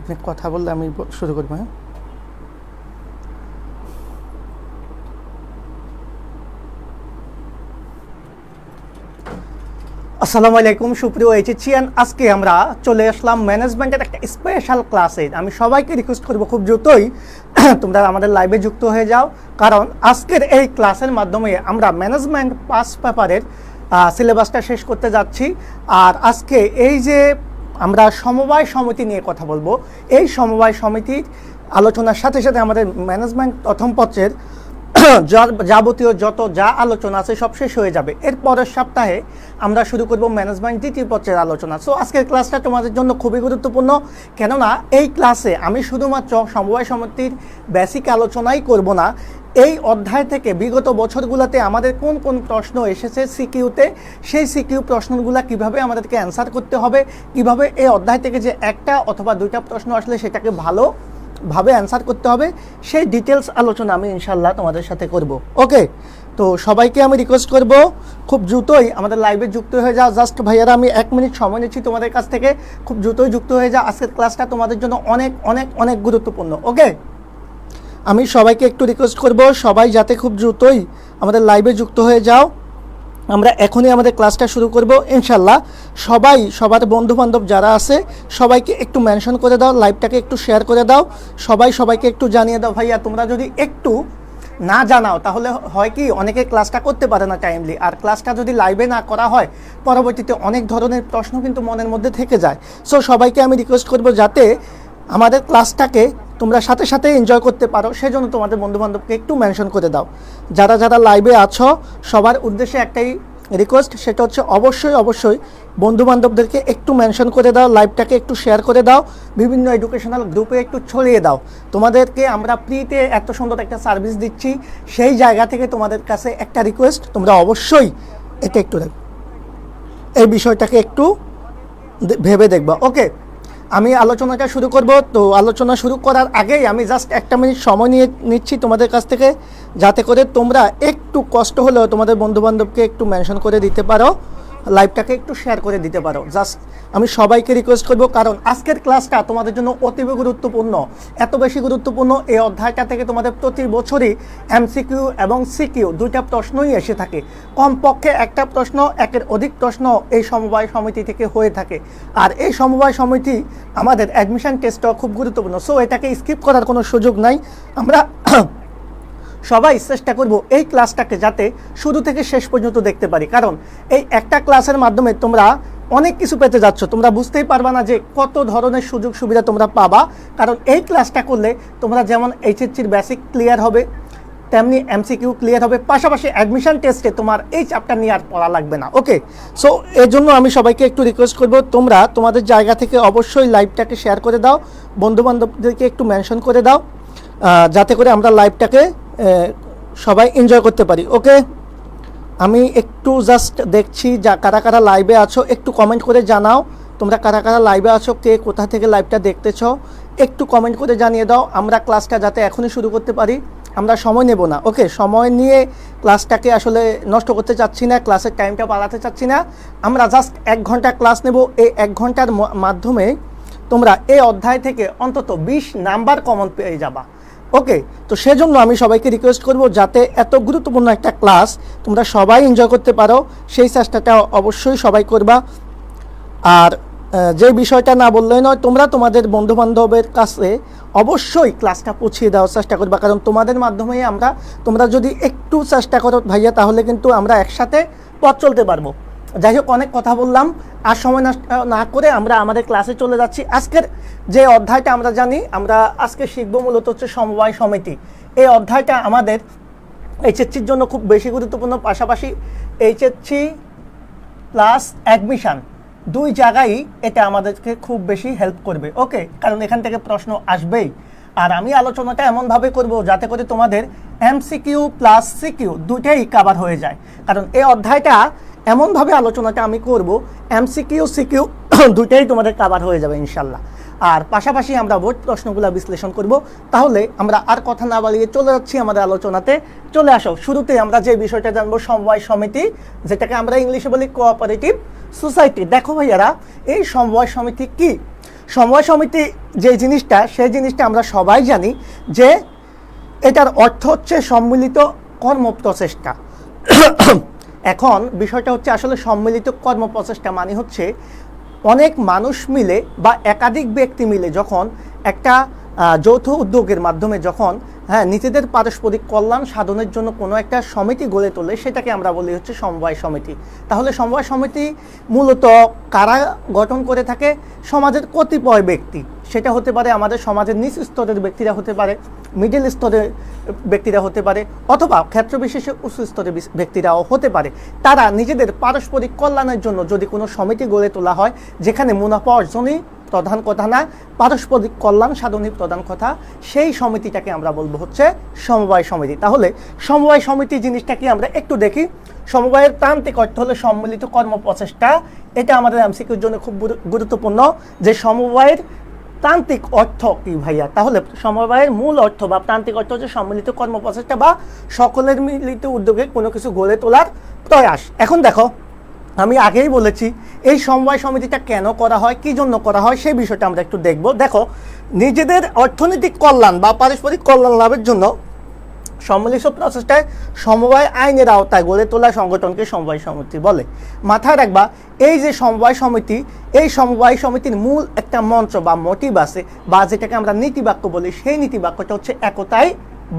আপনি কথা বললে আমি শুরু করবো। হ্যাঁ, আসসালামু আলাইকুম সুপ্রিয় এইচএসসিয়ান, আজকে আমরা চলে আসলাম ম্যানেজমেন্টের একটা স্পেশাল ক্লাসে। আমি সবাইকে রিকোয়েস্ট করবো খুব দ্রুতই তোমরা আমাদের লাইভে যুক্ত হয়ে যাও, কারণ আজকের এই ক্লাসের মাধ্যমে আমরা ম্যানেজমেন্ট পাস পেপারের সিলেবাসটা শেষ করতে যাচ্ছি। আর আজকে এই যে আমরা সমবায় সমিতি নিয়ে কথা বলবো, এই সমবায় সমিতির আলোচনার সাথে সাথে আমাদের ম্যানেজমেন্ট প্রথম পত্রের যাবতীয় যা আলোচনা আছে সব শেষ হয়ে যাবে। এর পরের সপ্তাহে আমরা শুরু করব ম্যানেজমেন্ট দ্বিতীয় পত্রের আলোচনা। সো আজকের ক্লাসটা তোমাদের জন্য খুবই গুরুত্বপূর্ণ, কেননা এই ক্লাসে আমি শুধুমাত্র সমবায় সমিতির বেসিক আলোচনাই করব না। এই অধ্যায় থেকে বিগত বছরগুলোতে আমাদের কোন কোন প্রশ্ন এসেছে সিকিউতে, সেই সিকিউ প্রশ্নগুলো কিভাবে আমাদেরকে অ্যান্সার করতে হবে, কিভাবে এই অধ্যায় থেকে যে একটা অথবা দুইটা প্রশ্ন আসলে সেটাকে ভাবে অ্যান্সার করতে হবে, সেই ডিটেলস আলোচনা আমি ইনশাল্লাহ তোমাদের সাথে করব। ওকে, তো সবাইকে আমি রিকোয়েস্ট করব খুব দ্রুতই আমাদের লাইভে যুক্ত হয়ে যাও। জাস্ট ভাইয়ারা আমি 1 মিনিট সময় নিচ্ছি তোমাদের কাছ থেকে, খুব দ্রুতই যুক্ত হয়ে যাও। আজকের ক্লাসটা তোমাদের জন্য অনেক অনেক অনেক গুরুত্বপূর্ণ। ওকে, আমি সবাইকে একটু রিকোয়েস্ট করব সবাই যাতে খুব দ্রুতই আমাদের লাইভে যুক্ত হয়ে যাও। আমরা এখনই আমাদের ক্লাসটা শুরু করব ইনশাল্লাহ। সবাই সবার বন্ধুবান্ধব যারা আছে সবাইকে একটু মেনশন করে দাও, লাইভটাকে একটু শেয়ার করে দাও, সবাইকে একটু জানিয়ে দাও। ভাইয়া তোমরা যদি একটু না জানাও তাহলে হয় কি, অনেকে ক্লাসটা করতে পারে না টাইমলি, আর ক্লাসটা যদি লাইভে না করা হয় পরবর্তীতে অনেক ধরনের প্রশ্ন কিন্তু মনের মধ্যে থেকে যায়। সো সবাইকে আমি রিকোয়েস্ট করব যাতে আমাদের ক্লাসটাকে তোমরা সাথে সাথে এনজয় করতে পারো, সেজন্য তোমাদের বন্ধুবান্ধবকে একটু মেনশন করে দাও। যারা লাইভে আছো সবার উদ্দেশ্যে একটাই রিকোয়েস্ট, সেটা হচ্ছে অবশ্যই বন্ধুবান্ধবদেরকে একটু মেনশন করে দাও, লাইভটাকে একটু শেয়ার করে দাও, বিভিন্ন এডুকেশনাল গ্রুপে একটু ছড়িয়ে দাও। তোমাদেরকে আমরা ফ্রিতে এত সুন্দর একটা সার্ভিস দিচ্ছি, সেই জায়গা থেকে তোমাদের কাছে একটা রিকোয়েস্ট, তোমরা অবশ্যই এটা একটু এই বিষয়টাকে একটু ভেবে দেখবা। ওকে, আমি আলোচনাটা শুরু করব। তো আলোচনা শুরু করার আগেই আমি জাস্ট 1 মিনিট সময় নিচ্ছি তোমাদের কাছ থেকে, যাতে করে তোমরা একটু কষ্ট হলেও তোমাদের বন্ধুবান্ধবকে একটু মেনশন করে দিতে পারো, লাইভটাকে একটু শেয়ার করে দিতে পারো। জাস্ট আমি সবাইকে রিকোয়েস্ট করব, কারণ আজকের ক্লাসটা তোমাদের জন্য অতীব গুরুত্বপূর্ণ। এত বেশি গুরুত্বপূর্ণ, এই অধ্যায়টা থেকে তোমাদের প্রতি বছরই এমসিকিউ এবং সিকিউ দুইটা প্রশ্নই এসে থাকে। কমপক্ষে একটা প্রশ্ন, একের অধিক প্রশ্ন এই সমবায় সমিতি থেকে হয়ে থাকে। আর এই সমবায় সমিতি আমাদের অ্যাডমিশন টেস্টও খুব গুরুত্বপূর্ণ। সো এটাকে স্কিপ করার কোনো সুযোগ নাই। আমরা সবাই চেষ্টা করব এই ক্লাসটাকে যাতে শুরু থেকে শেষ পর্যন্ত দেখতে পারি, কারণ এই একটা ক্লাসের মাধ্যমে তোমরা অনেক কিছু পেতে যাচ্ছ। তোমরা বুঝতেই পারবা না যে কত ধরনের সুযোগ সুবিধা তোমরা পাবা, কারণ এই ক্লাসটা করলে তোমরা যেমন এইচএসসির বেসিক ক্লিয়ার হবে, তেমনি এমসিকিউ ক্লিয়ার হবে, পাশাপাশি অ্যাডমিশন টেস্টে তোমার এই চ্যাপ্টার নিয়ে আর পড়া লাগবে না। ওকে, সো এর জন্য আমি সবাইকে একটু রিকোয়েস্ট করব, তোমরা তোমাদের জায়গা থেকে অবশ্যই লাইভটাকে শেয়ার করে দাও, বন্ধুবান্ধবদেরকে একটু মেনশন করে দাও, যাতে করে আমরা লাইভটাকে সবাই এনজয় করতে পারি। ওকে, আমি একটু জাস্ট দেখছি কারা লাইভে আছো, একটু কমেন্ট করে জানাও তোমরা কারা লাইভে আছো, কে কোথা থেকে লাইভটা দেখতেছো, একটু কমেন্ট করে জানিয়ে দাও। আমরা ক্লাসটা যাতে এখনই শুরু করতে পারি, আমরা সময় নেব না। ওকে, সময় নিয়ে ক্লাসটাকে আসলে নষ্ট করতে চাচ্ছি না, ক্লাসের টাইমটা বাড়াতে চাচ্ছি না। আমরা জাস্ট 1 ঘন্টা ক্লাস নেব। এই 1 ঘন্টার মাধ্যমে তোমরা এই অধ্যায় থেকে অন্তত 20 নাম্বার কমন পেয়ে যাবা। ওকে, তো সেজন্য আমি সবাইকে রিকোয়েস্ট করব যাতে এত গুরুত্বপূর্ণ একটা ক্লাস তোমরা সবাই এনজয় করতে পারো, সেই চেষ্টাটা অবশ্যই সবাই করবা। আর যে বিষয়টা না বললেই নয়, তোমরা তোমাদের বন্ধুবান্ধবের কাছে অবশ্যই ক্লাসটা পৌঁছিয়ে দেওয়ার চেষ্টা করবা, কারণ তোমাদের মাধ্যমেই তোমরা যদি একটু চেষ্টা করো ভাইয়া, তাহলে কিন্তু আমরা একসাথে পথ চলতে পারবো। যাই হোক, অনেক কথা বললাম, আর সময় নষ্ট না করে আমরা আমাদের ক্লাসে চলে যাচ্ছি। আজকের যে অধ্যায়টা আমরা জানি, আমরা আজকে শিখবো মূলত হচ্ছে সমবায় সমিতি। এই অধ্যায়টা আমাদের এইচএসসির জন্য খুব বেশি গুরুত্বপূর্ণ, পাশাপাশি এইচএসসি প্লাস অ্যাডমিশন দুই জায়গায় এটা আমাদেরকে খুব বেশি হেল্প করবে। ওকে, কারণ এখান থেকে প্রশ্ন আসবেই। আর আমি আলোচনাটা এমনভাবে করব যাতে করে তোমাদের এমসিকিউ প্লাস সিকিউ দুইটাই কভার হয়ে যায়, কারণ এই অধ্যায়টা এমনভাবে আলোচনাটা আমি করব এমসিকিউ সিকিউ দুইটাই তোমাদের কভার হয়ে যাবে ইনশাল্লাহ। আর পাশাপাশি আমরা বোর্ড প্রশ্নগুলো বিশ্লেষণ করব। তাহলে আমরা আর কথা না বাড়িয়ে চলে যাচ্ছি আমাদের আলোচনাতে। চলে আসো, শুরুতে আমরা যে বিষয়টা জানবো সমবায় সমিতি, যেটাকে আমরা ইংলিশে বলি কোঅপারেটিভ সোসাইটি। দেখো ভাইয়ারা, এই সমবায় সমিতি কি? সমবায় সমিতি যে জিনিসটা, সেই জিনিসটা আমরা সবাই জানি যে এটার অর্থ হচ্ছে সম্মিলিত কর্ম প্রচেষ্টা। এখন বিষয়টা হচ্ছে আসলে সম্মিলিত কর্ম প্রচেষ্টা মানে হচ্ছে অনেক মানুষ মিলে বা একাধিক ব্যক্তি মিলে যখন একটা যৌথ উদ্যোগের মাধ্যমে যখন নিজেদের পারস্পরিক কল্যাণ সাধনের জন্য কোনো একটা সমিতি গড়ে তোলে, সেটাকে আমরা বলি হচ্ছে সমবায় সমিতি। তাহলে সমবায় সমিতি মূলত কারা গঠন করে থাকে? সমাজের কতিপয় ব্যক্তি। সেটা হতে পারে আমাদের সমাজের নিচ স্তরের ব্যক্তিরা হতে পারে, মিডল স্তরের ব্যক্তিরা হতে পারে, অথবা ক্ষেত্র বিশেষে উচ্চ স্তরের ব্যক্তিরাও হতে পারে। তারা নিজেদের পারস্পরিক কল্যাণের জন্য যদি কোনো সমিতি গড়ে তোলা হয়, যেখানে মুনাফা অর্জনই প্রধান কথা না, পারস্পরিক কল্যাণ সাধনই প্রধান কথা, সেই সমিতিটাকে আমরা বলবো হচ্ছে সমবায় সমিতি। তাহলে সমবায় সমিতি জিনিসটা কি আমরা একটু দেখি। সমবায়ের প্রান্তিক অর্থ হলো সম্মিলিত কর্ম প্রচেষ্টা। এটা আমাদের এমসিকিউর জন্য খুব গুরুত্বপূর্ণ যে সমবায়ের প্রান্তিক অর্থ কি ভাইয়া। তাহলে সমবায়ের মূল অর্থ বা প্রান্তিক অর্থ হচ্ছে সম্মিলিত কর্ম প্রচেষ্টা বা সকলের মিলিত উদ্যোগে কোনো কিছু গড়ে তোলার প্রয়াস। এখন দেখো, আমি আগেই বলেছি এই সমবায় সমিতিটা কেন করা হয়, কী জন্য করা হয়, সেই বিষয়টা আমরা একটু দেখব। দেখো, নিজেদের অর্থনৈতিক কল্যাণ বা পারস্পরিক কল্যাণ লাভের জন্য সম্মিলিত প্রচেষ্টায় সমবায় আইনের আওতায় গড়ে তোলা সংগঠনকে সমবায় সমিতি বলে। মাথায় রাখবা, এই যে সমবায় সমিতি, এই সমবায় সমিতির মূল একটা মন্ত্র বা মোটিভ আছে, বা যেটাকে আমরা নীতিবাক্য বলি, সেই নীতিবাক্যটা হচ্ছে একতাই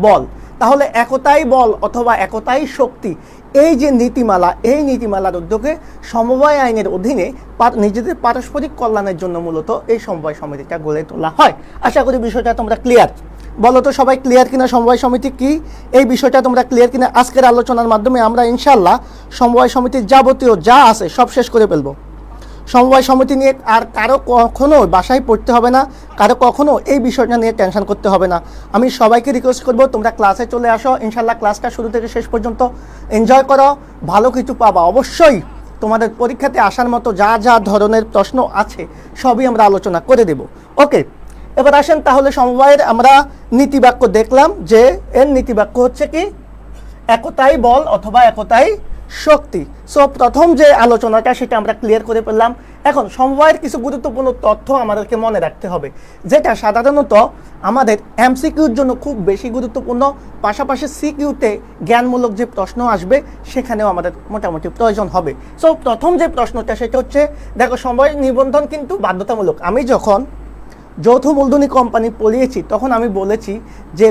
বল। তাহলে একতাই বল অথবা একতাই শক্তি, এই যে নীতিমালা, এই নীতিমালার উদ্যোগে সমবায় আইনের অধীনে নিজেদের পারস্পরিক কল্যাণের জন্য মূলত এই সমবায় সমিতিটা গড়ে তোলা হয়। আশা করি বিষয়টা তোমরা ক্লিয়ার। বলো তো সবাই ক্লিয়ার কিনা সমবায় সমিতি কি, এই বিষয়টা তোমরা ক্লিয়ার কিনা? আজকের আলোচনার মাধ্যমে আমরা ইনশাল্লাহ সমবায় সমিতির যাবতীয় যা আছে সব শেষ করে ফেলবো। সমবায় সমিতি নিয়ে আর কারো কখনো বাসায় পড়তে হবে না, কারো কখনো এই বিষয়টা নিয়ে টেনশন করতে হবে না। আমি সবাইকে রিকোয়েস্ট করবো তোমরা ক্লাসে চলে আসো, ইনশাল্লাহ ক্লাসটা শুরু থেকে শেষ পর্যন্ত এনজয় করো, ভালো কিছু পাবা। অবশ্যই তোমাদের পরীক্ষাতে আসার মতো যা যা ধরনের প্রশ্ন আছে সবই আমরা আলোচনা করে দেব। ওকে, এবার আসেন তাহলে সমবায়ের আমরা নীতিবাক্য দেখলাম যে এর নীতিবাক্য হচ্ছে কি একতাই বল অথবা একতাই শক্তি। সো প্রথম যে আলোচনাটা সেটা আমরা ক্লিয়ার করে ফেললাম। এখন সমবায়ের কিছু গুরুত্বপূর্ণ তথ্য আমাদেরকে মনে রাখতে হবে, যেটা সাধারণত আমাদের এমসিকিউর জন্য খুব বেশি গুরুত্বপূর্ণ, পাশাপাশি সিকিউতে জ্ঞানমূলক যে প্রশ্ন আসবে সেখানেও আমাদের মোটামুটি প্রয়োজন হবে। সো প্রথম যে প্রশ্নটা সেটা হচ্ছে, দেখো সমবায় নিবন্ধন কিন্তু বাধ্যতামূলক। আমি যখন যৌথ মূলধনী কোম্পানি পড়িয়েছি তখন আমি বলেছি যে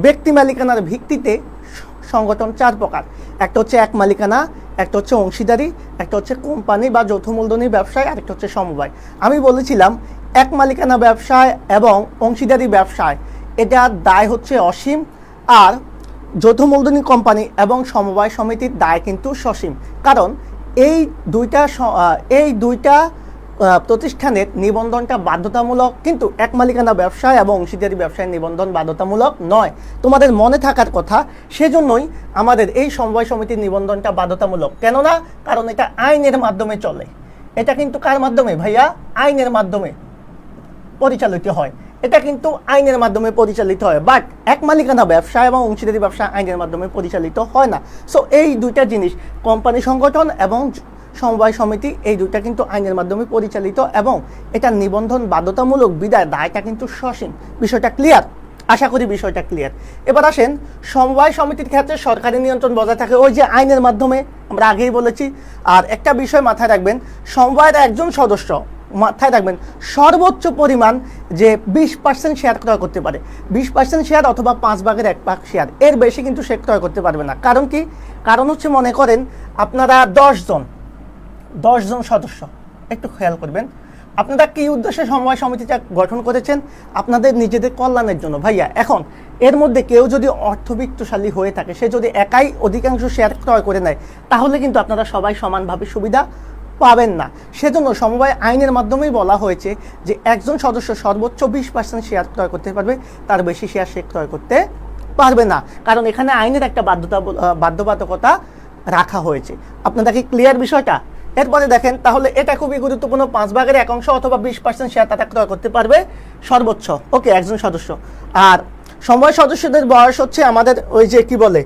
ব্যক্তি মালিকানার ভিত্তিতে সংগঠন চার প্রকার। একটা হচ্ছে এক মালিকানা, একটা হচ্ছে অংশীদারি, একটা হচ্ছে কোম্পানি বা যৌথ মূলধনী ব্যবসায়, আর একটা হচ্ছে সমবায়। আমি বলেছিলাম এক মালিকানা ব্যবসায় এবং অংশীদারি ব্যবসায় এটার দায় হচ্ছে অসীম, আর যৌথ মূলধনী কোম্পানি এবং সমবায় সমিতির দায় কিন্তু সসীম। কারণ এই দুইটা প্রতিষ্ঠানের নিবন্ধনটা বাধ্যতামূলক, কিন্তু এক মালিকানা ব্যবসায় এবং অংশীদারি ব্যবসায় নিবন্ধন বাধ্যতামূলক নয়। তোমাদের মনে থাকার কথা, সেজন্যই আমাদের এই সমবায় সমিতির নিবন্ধনটা বাধ্যতামূলক। কেননা কারণ এটা আইনের মাধ্যমে চলে। এটা কিন্তু কার মাধ্যমে ভাইয়া? আইনের মাধ্যমে পরিচালিত হয়। এটা কিন্তু আইনের মাধ্যমে পরিচালিত হয়, বাট এক মালিকানা ব্যবসা এবং অংশীদারি ব্যবসা আইনের মাধ্যমে পরিচালিত হয় না। সো এই দুইটা জিনিস, কোম্পানি সংগঠন এবং সমবায় সমিতি, এই দুইটা কিন্তু আইনের মাধ্যমে পরিচালিত এবং এটা নিবন্ধন বাধ্যতামূলক বিদায় দায়টা কিন্তু সসীম। বিষয়টা ক্লিয়ার? আশা করি বিষয়টা ক্লিয়ার। এবার আসেন, সমবায় সমিতির ক্ষেত্রে সরকারি নিয়ন্ত্রণ বজায় থাকে ওই যে আইনের মাধ্যমে, আমরা আগেই বলেছি। আর একটা বিষয় মাথায় রাখবেন, সমবায়ের একজন সদস্য, মাথায় রাখবেন, সর্বোচ্চ পরিমাণ যে 20% শেয়ার ক্রয় করতে পারে। 20% শেয়ার অথবা 5 ভাগের 1 ভাগ শেয়ার, এর বেশি কিন্তু সে ক্রয় করতে পারবে না। কারণ কি? কারণ হচ্ছে, মনে করেন আপনারা 10 জন সদস্য, একটু খেয়াল করবেন, আপনারা কি উদ্দেশ্যে সমবায় সমিতিটা গঠন করেছেন? আপনাদের নিজেদের কল্যাণের জন্য ভাইয়া। এখন এর মধ্যে কেউ যদি অর্থবিত্তশালী হয়ে থাকে, সে যদি একাই অধিকাংশ শেয়ার ক্রয় করে নেয়, তাহলে কিন্তু আপনারা সবাই সমানভাবে সুবিধা পাবেন না। সেজন্য সমবায় আইনের মাধ্যমেই বলা হয়েছে যে একজন সদস্য সর্বোচ্চ 20% শেয়ার ক্রয় করতে পারবে, তার বেশি শেয়ার সে ক্রয় করতে পারবে না। কারণ এখানে আইনের একটা বাধ্যবাধকতা রাখা হয়েছে। আপনারা কি ক্লিয়ার বিষয়টা? এরপরে দেখেন, তাহলে এটা খুবই গুরুত্বপূর্ণ, 5 ভাগের 1 অংশ অথবা 20% শেয়ার তারা ক্রয় করতে পারবে সর্বোচ্চ। ওকে, একজন সদস্য। আর সমবায় সদস্যদের বয়স হচ্ছে আমাদের ওই যে কি বলে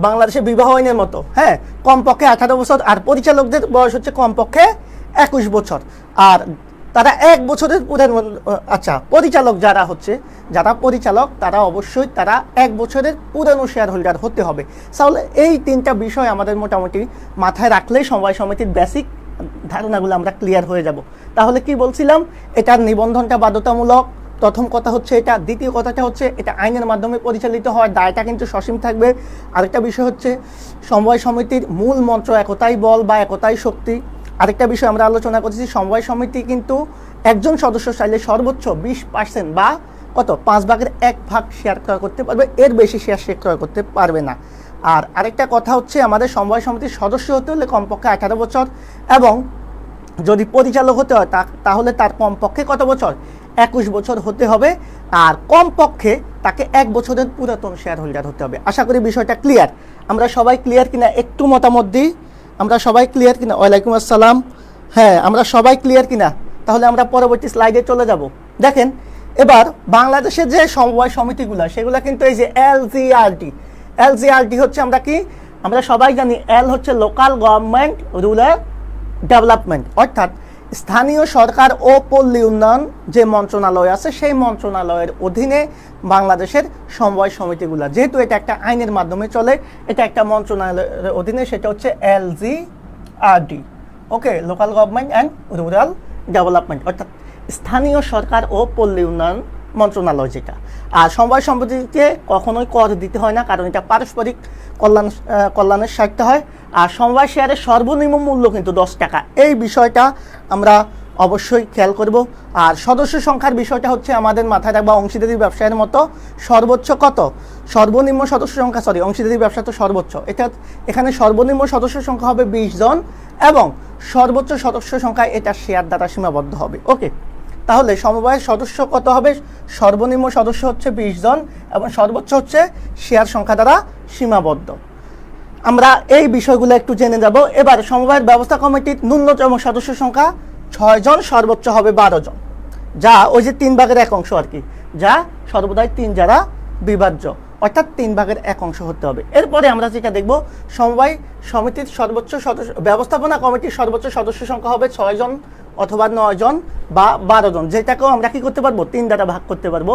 বাংলাদেশে বিবাহ আইনের মতো, হ্যাঁ, কমপক্ষে 18 বছর, আর পরিচালকদের বয়স হচ্ছে কমপক্ষে 21 বছর। আর তারা 1 বছরের আচ্ছা পরিচালক যারা হচ্ছে, যারা পরিচালক তারা অবশ্যই তারা 1 বছরের পুরানো শেয়ার হোল্ডার হতে হবে। তাহলে এই 3টা বিষয় আমাদের মোটামুটি মাথায় রাখলেই সমবায় সমিতির বেসিক ধারণাগুলো আমরা ক্লিয়ার হয়ে যাব। তাহলে কি বলছিলাম, এটার নিবন্ধনটা বাধ্যতামূলক, প্রথম কথা হচ্ছে এটা। দ্বিতীয় কথাটা হচ্ছে এটা আইনের মাধ্যমে পরিচালিত হয়, দায়টা কিন্তু সসীম থাকবে। আরেকটা বিষয় হচ্ছে সমবায় সমিতির মূল মন্ত্র একতাই বল বা একতাই শক্তি। আরেকটা বিষয় আমরা আলোচনা করেছি, সমবায় সমিতি কিন্তু একজন সদস্য চাইলে সর্বোচ্চ 20% বা কত 5/1 শেয়ার ক্রয় করতে পারবে, এর বেশি শেয়ার সে ক্রয় করতে পারবে না। আর আরেকটা কথা হচ্ছে আমাদের সমবায় সমিতির সদস্য হতে হলে কমপক্ষে 18 বছর, এবং যদি পরিচালক হতে হয় তাহলে তার কমপক্ষে কত বছর, 21 বছর হতে হবে। আর কমপক্ষে তাকে 1 বছরের পুরাতন শেয়ার হোল্ডার হতে হবে। আশা করি বিষয়টা ক্লিয়ার। আমরা সবাই ক্লিয়ার কিনা একটু মতামত দিই। আমরা সবাই ক্লিয়ার কিনা? ওয়ালাইকুম আসসালাম। হ্যাঁ, আমরা সবাই ক্লিয়ার কিনা? তাহলে আমরা পরবর্তী স্লাইডে চলে যাব। দেখেন এবার বাংলাদেশের যে সমবায় সমিতিগুলো সেগুলো কিন্তু এই যে এলজিআরটি হচ্ছে, আমরা সবাই জানি এল হচ্ছে লোকাল গভর্নমেন্ট রুরাল ডেভেলপমেন্ট, অর্থাৎ স্থানীয় সরকার ও পল্লী উন্নয়ন যে মন্ত্রণালয় আছে সেই মন্ত্রণালয়ের অধীনে বাংলাদেশের সমবায় সমিতিগুলো, যেহেতু এটা একটা আইনের মাধ্যমে চলে, এটা একটা মন্ত্রণালয়ের অধীনে, সেটা হচ্ছে LGRD. Okay, local government and rural development, অর্থাৎ স্থানীয় সরকার ও পল্লী উন্নয়ন মন্ত্রণালয় যেটা। আর সমবায় সমিতিকে কখনোই কর দিতে হয় না, কারণ এটা পারস্পরিক কল্যাণের স্বার্থে হয়। আর সমবায় শেয়ারের সর্বনিম্ন মূল্য কিন্তু 10 টাকা, এই বিষয়টা আমরা অবশ্যই খেয়াল করব। আর সদস্য সংখ্যার বিষয়টা হচ্ছে আমাদের মাথায় রাখবা, অংশীদারি ব্যবসায়ের মতো সর্বোচ্চ কত, সর্বনিম্ন সদস্য সংখ্যা, অংশীদারি ব্যবসা তো সর্বোচ্চ, এখানে সর্বনিম্ন সদস্য সংখ্যা হবে 20 জন এবং সর্বোচ্চ সদস্য সংখ্যা এটা শেয়ার দ্বারা সীমাবদ্ধ হবে। ওকে, তাহলে সমবায়ের সদস্য কত হবে, সর্বনিম্ন সদস্য হচ্ছে 20 জন এবং সর্বোচ্চ হচ্ছে শেয়ার সংখ্যা দ্বারা সীমাবদ্ধ। আমরা এই বিষয়গুলো একটু জেনে যাব। এবার সমবায়ের ব্যবস্থা কমিটির ন্যূনতম সদস্য সংখ্যা 6 জন, সর্বোচ্চ হবে 12 জন, যা ওই যে 3/1 অংশ আর কি, যা সর্বদাই 3 দ্বারা বিভাজ্য, অর্থাৎ 3/1 অংশ হতে হবে। এরপরে আমরা যেটা দেখব, সমবায় সমিতির সর্বোচ্চ সদস্য, ব্যবস্থাপনা কমিটির সর্বোচ্চ সদস্য সংখ্যা হবে 6 জন অথবা 9 জন বা 12 জন, যেটাকেও আমরা কি করতে পারবো, 3 দ্বারা ভাগ করতে পারবো।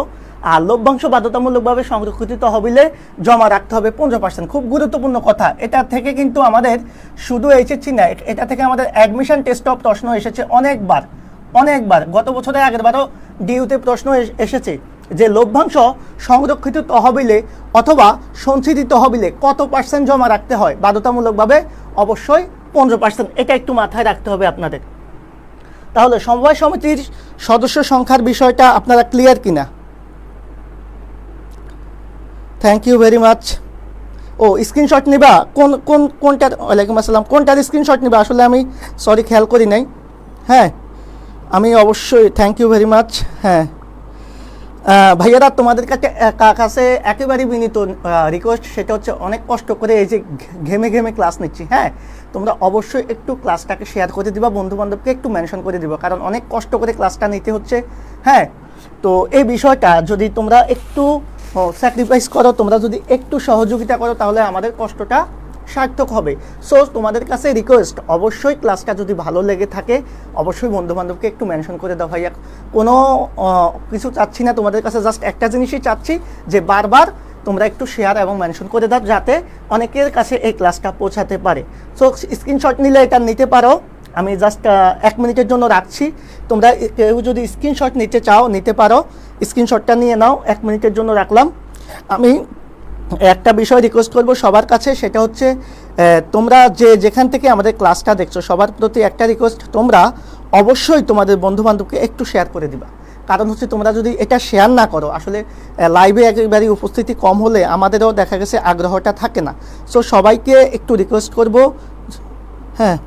আর লভ্যাংশ বাধ্যতামূলকভাবে সংরক্ষিত তহবিলে জমা রাখতে হবে 15%। খুব গুরুত্বপূর্ণ কথা, এটা থেকে কিন্তু আমাদের শুধু এইচএসসি না, এটা থেকে আমাদের অ্যাডমিশন টেস্ট অফ প্রশ্ন এসেছে অনেকবার। গত বছরের আগের বারও ডিইউতে প্রশ্ন এসেছে যে লভ্যাংশ সংরক্ষিত তহবিলে অথবা সঞ্চিত তহবিলে কত % জমা রাখতে হয় বাধ্যতামূলকভাবে, অবশ্যই 15%। এটা একটু মাথায় রাখতে হবে আপনাদের। তাহলে সমবায় সমিতির সদস্য সংখ্যার বিষয়টা আপনারা ক্লিয়ার কিনা? Thank you very much. ও স্ক্রিনশট নিবা, কোনটার? ওয়ালাইকুম আসসালাম। কোনটার স্ক্রিনশট নিবা? আসলে আমি সরি খেয়াল করি নাই। হ্যাঁ, আমি অবশ্যই, থ্যাংক ইউ ভেরি মাচ। হ্যাঁ ভাইয়ারা, তোমাদের কাছে একেবারেই বিনীত রিকোয়েস্ট, সেটা হচ্ছে অনেক কষ্ট করে এই যে ঘেমে ক্লাস নিচ্ছি, হ্যাঁ তোমরা অবশ্যই একটু ক্লাসটাকে শেয়ার করে দিবা, বন্ধুবান্ধবকে একটু মেনশন করে দিবা, কারণ অনেক কষ্ট করে ক্লাসটা নিতে হচ্ছে। হ্যাঁ, তো এই বিষয়টা যদি তোমরা একটু স্যাক্রিফাইস করো, তোমরা যদি একটু সহযোগিতা করো, তাহলে আমাদের কষ্টটা সার্থক হবে। সো তোমাদের কাছে রিকোয়েস্ট, অবশ্যই ক্লাসটা যদি ভালো লেগে থাকে অবশ্যই বন্ধুবান্ধবকে একটু মেনশন করে দাও। ভাইয়া কোনো কিছু চাচ্ছি না তোমাদের কাছে, জাস্ট একটা জিনিসই চাচ্ছি যে বারবার তোমরা একটু শেয়ার এবং মেনশন করে দাও, যাতে অনেকের কাছে এই ক্লাসটা পৌঁছাতে পারে। সো স্ক্রিনশট নিলে এটা নিতে পারো, আমি জাস্ট 1 মিনিটের জন্য রাখছি। তোমরা কেউ যদি স্ক্রিনশট নিতে চাও নিতে পারো, স্ক্রিনশটটা নিয়ে নাও, 1 মিনিটের জন্য রাখলাম। আমি একটা বিষয় রিকোয়েস্ট করব সবার কাছে, সেটা হচ্ছে তোমরা যেখান থেকে আমাদের ক্লাসটা দেখছো সবার প্রতি একটা রিকোয়েস্ট, তোমরা অবশ্যই তোমাদের বন্ধুবান্ধবকে একটু শেয়ার করে দিবা। কারণ হচ্ছে তোমরা যদি এটা শেয়ার না করো, আসলে লাইভে একেবারে উপস্থিতি কম হলে আমাদেরও দেখা গেছে আগ্রহটা থাকে না। সো সবাইকে একটু রিকোয়েস্ট করব। হ্যাঁ,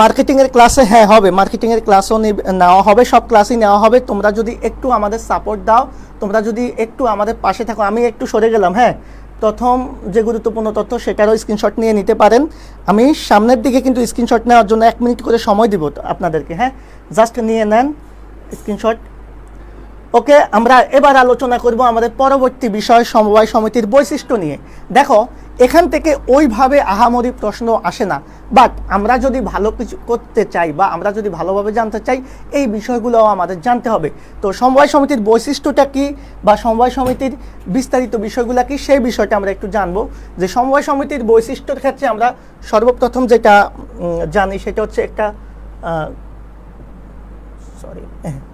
মার্কেটিংয়ের ক্লাসে হ্যাঁ হবে, মার্কেটিংয়ের ক্লাসও নেওয়া হবে, সব ক্লাসই নেওয়া হবে। তোমরা যদি একটু আমাদের সাপোর্ট দাও, তোমরা যদি একটু আমাদের পাশে থাকো। আমি একটু সরে গেলাম, হ্যাঁ প্রথম যে গুরুত্বপূর্ণ তথ্য সেটারও স্ক্রিনশট নিয়ে নিতে পারেন। আমি সামনের দিকে কিন্তু স্ক্রিনশট নেওয়ার জন্য 1 মিনিট করে সময় দিব আপনাদেরকে, হ্যাঁ জাস্ট নিয়ে নেন স্ক্রিনশট। ওকে, আমরা এবার আলোচনা করব আমাদের পরবর্তী বিষয় সমবায় সমিতির বৈশিষ্ট্য নিয়ে। দেখো এখান থেকে ওইভাবে আহামরি প্রশ্ন আসে না, বাট আমরা যদি ভালো কিছু করতে চাই বা আমরা যদি ভালোভাবে জানতে চাই এই বিষয়গুলোও আমাদের জানতে হবে। তো সমবায় সমিতির বৈশিষ্ট্যটা কি বা সমবায় সমিতির বিস্তারিত বিষয়গুলো কি সেই বিষয়টা আমরা একটু জানবো। যে সমবায় সমিতির বৈশিষ্ট্যের ক্ষেত্রে আমরা সর্বপ্রথম যেটা জানি সেটা হচ্ছে একটা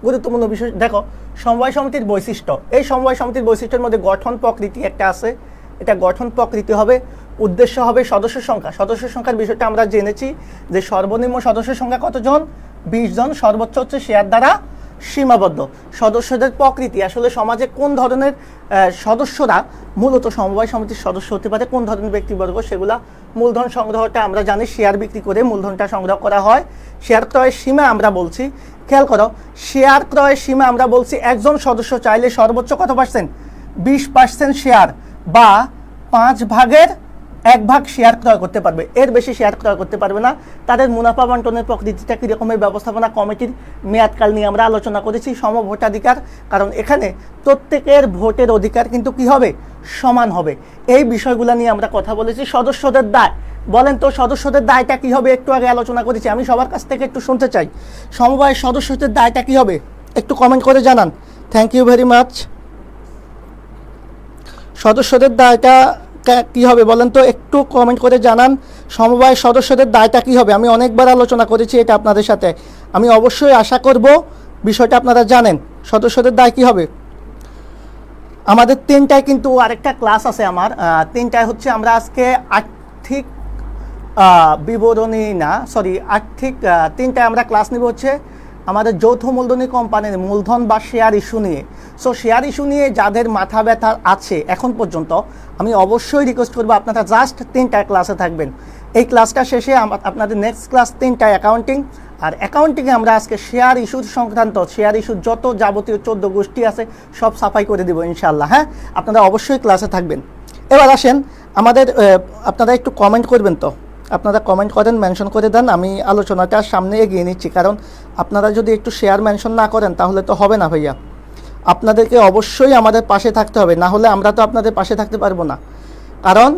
গুরুত্বপূর্ণ বিষয়। দেখো, সমবায় সমিতির বৈশিষ্ট্য, এই সমবায় সমিতির বৈশিষ্ট্যের মধ্যে গঠন প্রকৃতি একটা আছে। এটা গঠন প্রকৃতি হবে, উদ্দেশ্য হবে সদস্য সংখ্যা। সদস্য সংখ্যার বিষয়টা আমরা জেনেছি যে সর্বনিম্ন সদস্য সংখ্যা কতজন? 20 জন। সর্বোচ্চ হচ্ছে শেয়ার দ্বারা সীমাবদ্ধ। সদস্যদের প্রকৃতি, আসলে সমাজে কোন ধরনের সদস্যরা মূলত সমবায় সমিতির সদস্য হতে পারে, কোন ধরনের ব্যক্তিবর্গ, সেগুলা মূলধন সংগ্রহটা আমরা জানি, শেয়ার বিক্রি করে মূলধনটা সংগ্রহ করা হয়। শেয়ার ক্রয়ের সীমা আমরা বলছি, খেয়াল করো, শেয়ার ক্রয়ের সীমা আমরা বলছি একজন সদস্য চাইলে সর্বোচ্চ কত পার্সেন্ট? 20% শেয়ার বা 1/5 ভাগ শেয়ার ক্রয় করতে পারবে, এর বেশি শেয়ার ক্রয় করতে পারবে না। তাদের মুনাফা বন্টনের প্রকৃতিটা কীরকমের ব্যবস্থাপনা কমিটির মেয়াদকাল নিয়ে আমরা আলোচনা করেছি। সমভোটাধিকার, কারণ এখানে প্রত্যেকের ভোটের অধিকার কিন্তু কি হবে? সমান হবে। এই বিষয়গুলো নিয়ে আমরা কথা বলেছি। সদস্যদের দায়, বলেন তো সদস্যদের দায়টা কি হবে? একটু আগে আলোচনা করেছি, আমি সবার কাছ থেকে একটু শুনতে চাই সমবায় সদস্যদের দায়টা কি হবে, একটু কমেন্ট করে জানান। Thank you very much. সদস্যদের দায়টা কি হবে বলেন তো, একটু কমেন্ট করে জানান। সমবায় সদস্যদের দায়টা কি হবে? আমি অনেকবার আলোচনা করেছি এটা আপনাদের সাথে, আমি অবশ্যই আশা করব বিষয়টা আপনারা জানেন। সদস্যদের দায় কি হবে? আমাদের 3টায় কিন্তু আরেকটা ক্লাস আছে, আমার 3টায় হচ্ছে আমরা আজকে আর্থিক বিবরণী না, সরি, আর্থিক 3টায় আমরা ক্লাস নিব হচ্ছে আমাদের যৌথ মূলধনী কোম্পানির মূলধন বা শেয়ার ইস্যু নিয়ে। সো শেয়ার ইস্যু নিয়ে যাদের মাথা ব্যথা আছে এখন পর্যন্ত, আমি অবশ্যই রিকোয়েস্ট করবো আপনারা জাস্ট 3টায় ক্লাসে থাকবেন। এই ক্লাসটা শেষে আপনাদের নেক্সট ক্লাস 3টায় অ্যাকাউন্টিং, আর অ্যাকাউন্টিংয়ে আমরা আজকে শেয়ার ইস্যুর সংক্রান্ত, শেয়ার ইস্যুর যত যাবতীয় 14 গোষ্ঠী আছে সব সাফাই করে দেবো ইনশাল্লাহ। হ্যাঁ, আপনারা অবশ্যই ক্লাসে থাকবেন। এবার আসেন আমাদের, আপনারা একটু কমেন্ট করবেন তো, আপনারা কমেন্ট করেন, মেনশন করে দেন, আমি আলোচনাটা সামনে এগিয়ে নিচ্ছি। কারণ আপনারা যদি একটু শেয়ার মেনশন না করেন তাহলে তো হবে না ভাইয়া। আপনাদেরকে অবশ্যই আমাদের পাশে থাকতে হবে, না হলে আমরা তো আপনাদের পাশে থাকতে পারবো না। কারণ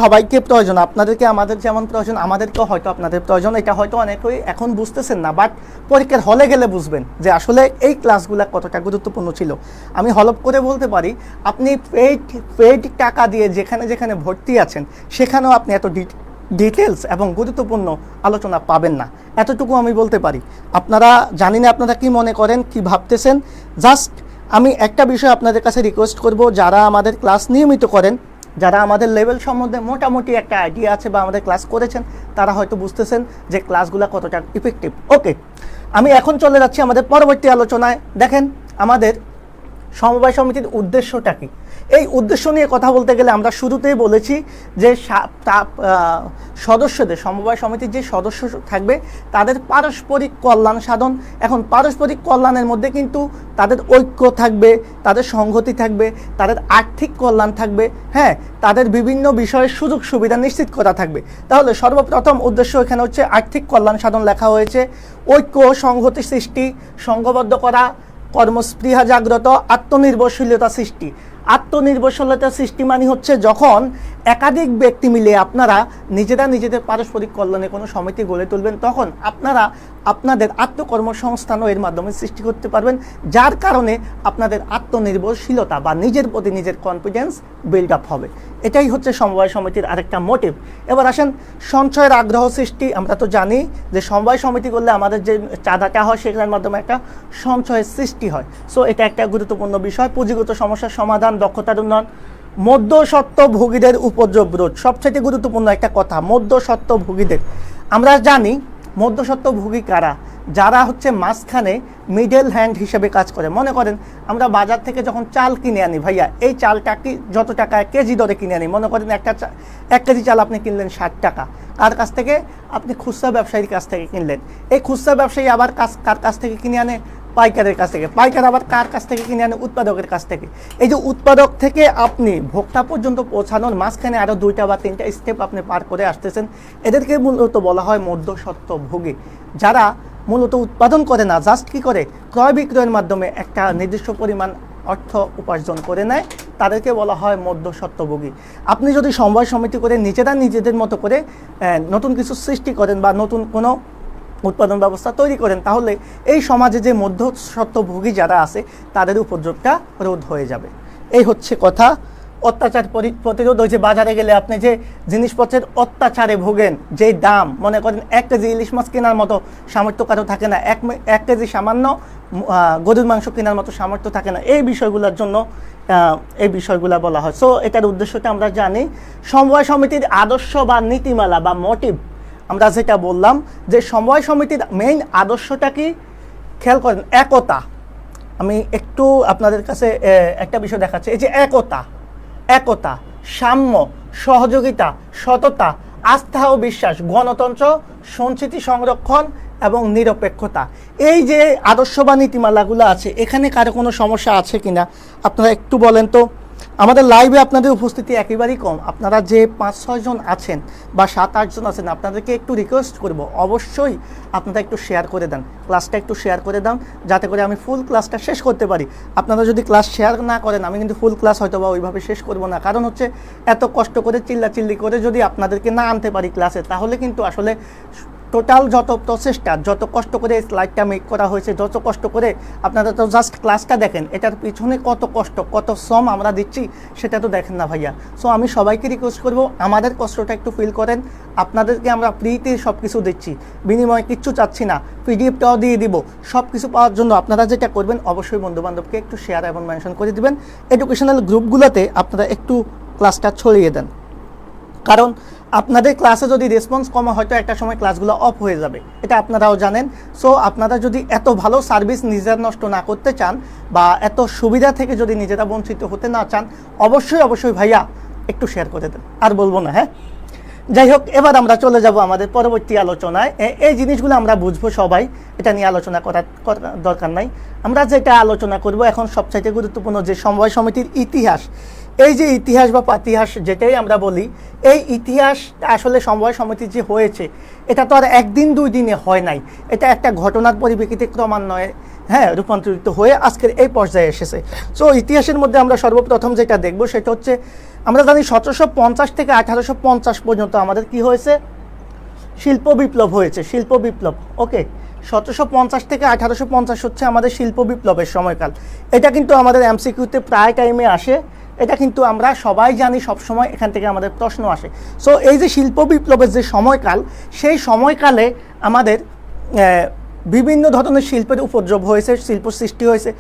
সবাইকে প্রয়োজন, আপনাদেরকে আমাদের যেমন প্রয়োজন আমাদেরকেও হয়তো আপনাদের প্রয়োজন। এটা হয়তো অনেকেই এখন বুঝতেছেন না, বাট পরীক্ষার হলে গেলে বুঝবেন যে আসলে এই ক্লাসগুলো কতটা গুরুত্বপূর্ণ ছিল। আমি হলপ করে বলতে পারি, আপনি পেইড টাকা দিয়ে যেখানে যেখানে ভর্তি আছেন সেখানেও আপনি এত ডিটেলস এবং গুরুত্বপূর্ণ আলোচনা পাবেন না, এতটুকু আমি বলতে পারি। আপনারা জানি না আপনারা কি মনে করেন, কি ভাবতেছেন। জাস্ট আমি একটা বিষয় আপনাদের কাছে রিকোয়েস্ট করব, যারা আমাদের ক্লাস নিয়মিত করেন, যারা আমাদের লেভেল সম্বন্ধে মোটামুটি একটা আইডিয়া আছে বা আমাদের ক্লাস করেছেন, তারা হয়তো বুঝতেছেন যে ক্লাসগুলো কতটা ইফেক্টিভ। ওকে, আমি এখন চলে যাচ্ছি আমাদের পরবর্তী আলোচনায়। দেখেন, আমাদের সমবায় সমিতির উদ্দেশ্যটা কি? এই উদ্দেশ্য নিয়ে কথা বলতে গেলে আমরা শুরুতেই বলেছি যে সদস্যদের, সমবায় সমিতির যে সদস্য থাকবে তাদের পারস্পরিক কল্যাণ সাধন। এখন পারস্পরিক কল্যাণের মধ্যে কিন্তু তাদের ঐক্য থাকবে, তাদের সংহতি থাকবে, তাদের আর্থিক কল্যাণ থাকবে, হ্যাঁ, তাদের বিভিন্ন বিষয়ের সুযোগ সুবিধা নিশ্চিত করা থাকবে। তাহলে সর্বপ্রথম উদ্দেশ্য এখানে হচ্ছে আর্থিক কল্যাণ সাধন লেখা হয়েছে। ঐক্য, সংহতি সৃষ্টি, সংঘবদ্ধ করা, কর্মস্পৃহা জাগ্রত, আত্মনির্ভরশীলতা সৃষ্টি। আত্মনির্ভরশীলতা সৃষ্টি মানে হচ্ছে যখন একাধিক ব্যক্তি মিলে আপনারা নিজেরা নিজেদের পারস্পরিক কল্যাণে কোনো সমিতি গড়ে তুলবেন, তখন আপনারা আপনাদের আত্মকর্মসংস্থানও এর মাধ্যমে সৃষ্টি করতে পারবেন, যার কারণে আপনাদের আত্মনির্ভরশীলতা বা নিজের প্রতি নিজের কনফিডেন্স বিল্ড আপ হবে। এটাই হচ্ছে সমবায় সমিতির আরেকটা মোটিভ। এবার আসেন সঞ্চয়ের আগ্রহ সৃষ্টি। আমরা তো জানি যে সমবায় সমিতি করলে আমাদের যে চাঁদাটা হয় সেখানের মাধ্যমে একটা সঞ্চয়ের সৃষ্টি হয়। সো এটা একটা গুরুত্বপূর্ণ বিষয়। পুঁজিগত সমস্যার সমাধান, দক্ষতার উন্নয়ন, মধ্যস্বত্বভোগীদের উপদ্রব রোধ। সবচেয়ে গুরুত্বপূর্ণ একটা কথা, মধ্যস্বত্বভোগীদের। আমরা জানি মধ্যস্বত্বভোগী কারা? যারা হচ্ছে মাঝখানে মিডল হ্যান্ড হিসেবে কাজ করে। মনে করেন আমরা বাজার থেকে যখন চাল কিনে আনি, ভাইয়া এই চালটা কি যত টাকায় কেজি দরে কিনে আনি, মনে করেন 1 কেজি চাল আপনি কিনলেন 60 টাকা, কার কাছ থেকে? আপনি খুচরা ব্যবসায়ীর কাছ থেকে কিনলেন। এই খুচরা ব্যবসায়ী আবার কার কাছ থেকে কিনে আনে? পাইকারের কাছ থেকে। পাইকার আবার কার কাছ থেকে কিনে আনে? উৎপাদকের কাছ থেকে। এই যে উৎপাদক থেকে আপনি ভোক্তা পর্যন্ত পৌঁছানোর মাঝখানে আরও 2টা বা 3টা স্টেপ আপনি পার করে আসতেছেন, এদেরকে মূলত বলা হয় মধ্যস্বত্বভোগী। যারা মূলত উৎপাদন করে না, জাস্ট কি করে? ক্রয় বিক্রয়ের মাধ্যমে একটা নির্দিষ্ট পরিমাণ অর্থ উপার্জন করে নেয়, তাদেরকে বলা হয় মধ্যস্বত্বভোগী। আপনি যদি সমবায় সমিতি করে নিজেদের মতো করে নতুন কিছু সৃষ্টি করেন বা নতুন কোনো উৎপাদন ব্যবস্থা তৈরি করেন, তাহলে এই সমাজে যে মধ্যস্বত্বভোগী যারা আছে তাদের উপদ্রবটা রোধ হয়ে যাবে। এই হচ্ছে কথা। অত্যাচার প্রতিরোধ, ওই যে বাজারে গেলে আপনি যে জিনিসপত্রের অত্যাচারে ভোগেন, যেই দাম, মনে করেন 1 কেজি ইলিশ মাছ কেনার মতো সামর্থ্য কারো থাকে না, 1 কেজি সামান্য গরুর মাংস কেনার মতো সামর্থ্য থাকে না, এই বিষয়গুলোর জন্য এই বিষয়গুলো বলা হয়। সো এটার উদ্দেশ্যটা আমরা জানি। সমবায় সমিতির আদর্শ বা নীতিমালা বা মোটিভ, আমরা যেটা বললাম যে সমবায় সমিতির মেইন আদর্শটা কি, খেয়াল করেন, একতা। আমি একটু আপনাদের কাছে একটা বিষয় দেখাচ্ছি। এই যে একতা, সাম্য, সহযোগিতা, সততা, আস্থা ও বিশ্বাস, গণতন্ত্র, সংস্কৃতি সংরক্ষণ এবং নিরপেক্ষতা, এই যে আদর্শ বা নীতিমালাগুলো আছে, এখানে কারো কোনো সমস্যা আছে কিনা আপনারা একটু বলেন তো। আমাদের লাইভে আপনাদের উপস্থিতি একেবারেই কম। আপনারা যে 5-6 জন আছেন বা 7-8 জন আছেন, আপনাদেরকে একটু রিকোয়েস্ট করব, অবশ্যই আপনারা একটু শেয়ার করে দেন, ক্লাসটা একটু শেয়ার করে দেন, যাতে করে আমি ফুল ক্লাসটা শেষ করতে পারি। আপনারা যদি ক্লাস শেয়ার না করেন, আমি কিন্তু ফুল ক্লাস হয়তো বা ওইভাবে শেষ করব না। কারণ হচ্ছে এত কষ্ট করে চিল্লাচিল্লি করে যদি আপনাদেরকে না আনতে পারি ক্লাসে, তাহলে কিন্তু আসলে টোটাল যত প্রচেষ্টা, যত কষ্ট করে স্লাইডটা মেক করা হয়েছে, যত কষ্ট করে আপনারা তো জাস্ট ক্লাসটা দেখেন, এটার পিছনে কত কষ্ট, কত শ্রম আমরা দিচ্ছি সেটা তো দেখেন না ভাইয়া। সো আমি সবাইকে রিকোয়েস্ট করব, আমাদের কষ্টটা একটু ফিল করেন। আপনাদেরকে আমরা ফ্রিতে সব কিছু দিচ্ছি, বিনিময়ে কিচ্ছু চাচ্ছি না, পিডিএফটাও দিয়ে দিব। সব কিছু পাওয়ার জন্য আপনারা যেটা করবেন, অবশ্যই বন্ধুবান্ধবকে একটু শেয়ার এবং মেনশন করে দিবেন। এডুকেশনাল গ্রুপগুলোতে আপনারা একটু ক্লাসটা ছড়িয়ে দেন, কারণ আপনাদের ক্লাসে যদি রেসপন্স কম, হয়তো একটা সময় ক্লাসগুলো অফ হয়ে যাবে, এটা আপনারাও জানেন। সো আপনারা যদি এত ভালো সার্ভিস নিজেরা নষ্ট না করতে চান বা এত সুবিধা থেকে যদি নিজেরা বঞ্চিত হতে না চান, অবশ্যই ভাইয়া একটু শেয়ার করে দেন। আর বলবো না, হ্যাঁ। যাই হোক, এবার আমরা চলে যাব আমাদের পরবর্তী আলোচনায়। এই জিনিসগুলো আমরা বুঝবো সবাই, এটা নিয়ে আলোচনা করার দরকার নাই। আমরা যেটা আলোচনা করব এখন, সবচাইতে গুরুত্বপূর্ণ যে সমবায় সমিতির ইতিহাস। এই যে ইতিহাস বা পাতিহাস যেটাই আমরা বলি, এই ইতিহাস আসলে সমবায় সমিতি যে হয়েছে, এটা তো আর 1 দিন 2 দিনে হয় নাই। এটা একটা ঘটনার পরিপ্রেক্ষিতে ক্রমান্বয়ে রূপান্তরিত হয়ে আজকের এই পর্যায়ে এসেছে। সো ইতিহাসের মধ্যে আমরা সর্বপ্রথম যেটা দেখব সেটা হচ্ছে, আমরা জানি 1750 থেকে 1850 পর্যন্ত আমাদের কি হয়েছে, শিল্প বিপ্লব হয়েছে। শিল্প বিপ্লব, ওকে। 1750 থেকে 1850 হচ্ছে আমাদের শিল্প বিপ্লবের সময়কাল। এটা কিন্তু আমাদের এমসিকিউতে প্রায় টাইমে আসে, এটা কিন্তু আমরা সবাই জানি, সবসময় এখান থেকে আমাদের প্রশ্ন আসে। সো এই যে শিল্প বিপ্লবের যে সময়কাল, সেই সময়কালে আমাদের বিভিন্ন ধরনের শিল্পের উপদ্রব হয়েছে, শিল্প সৃষ্টি হয়েছে।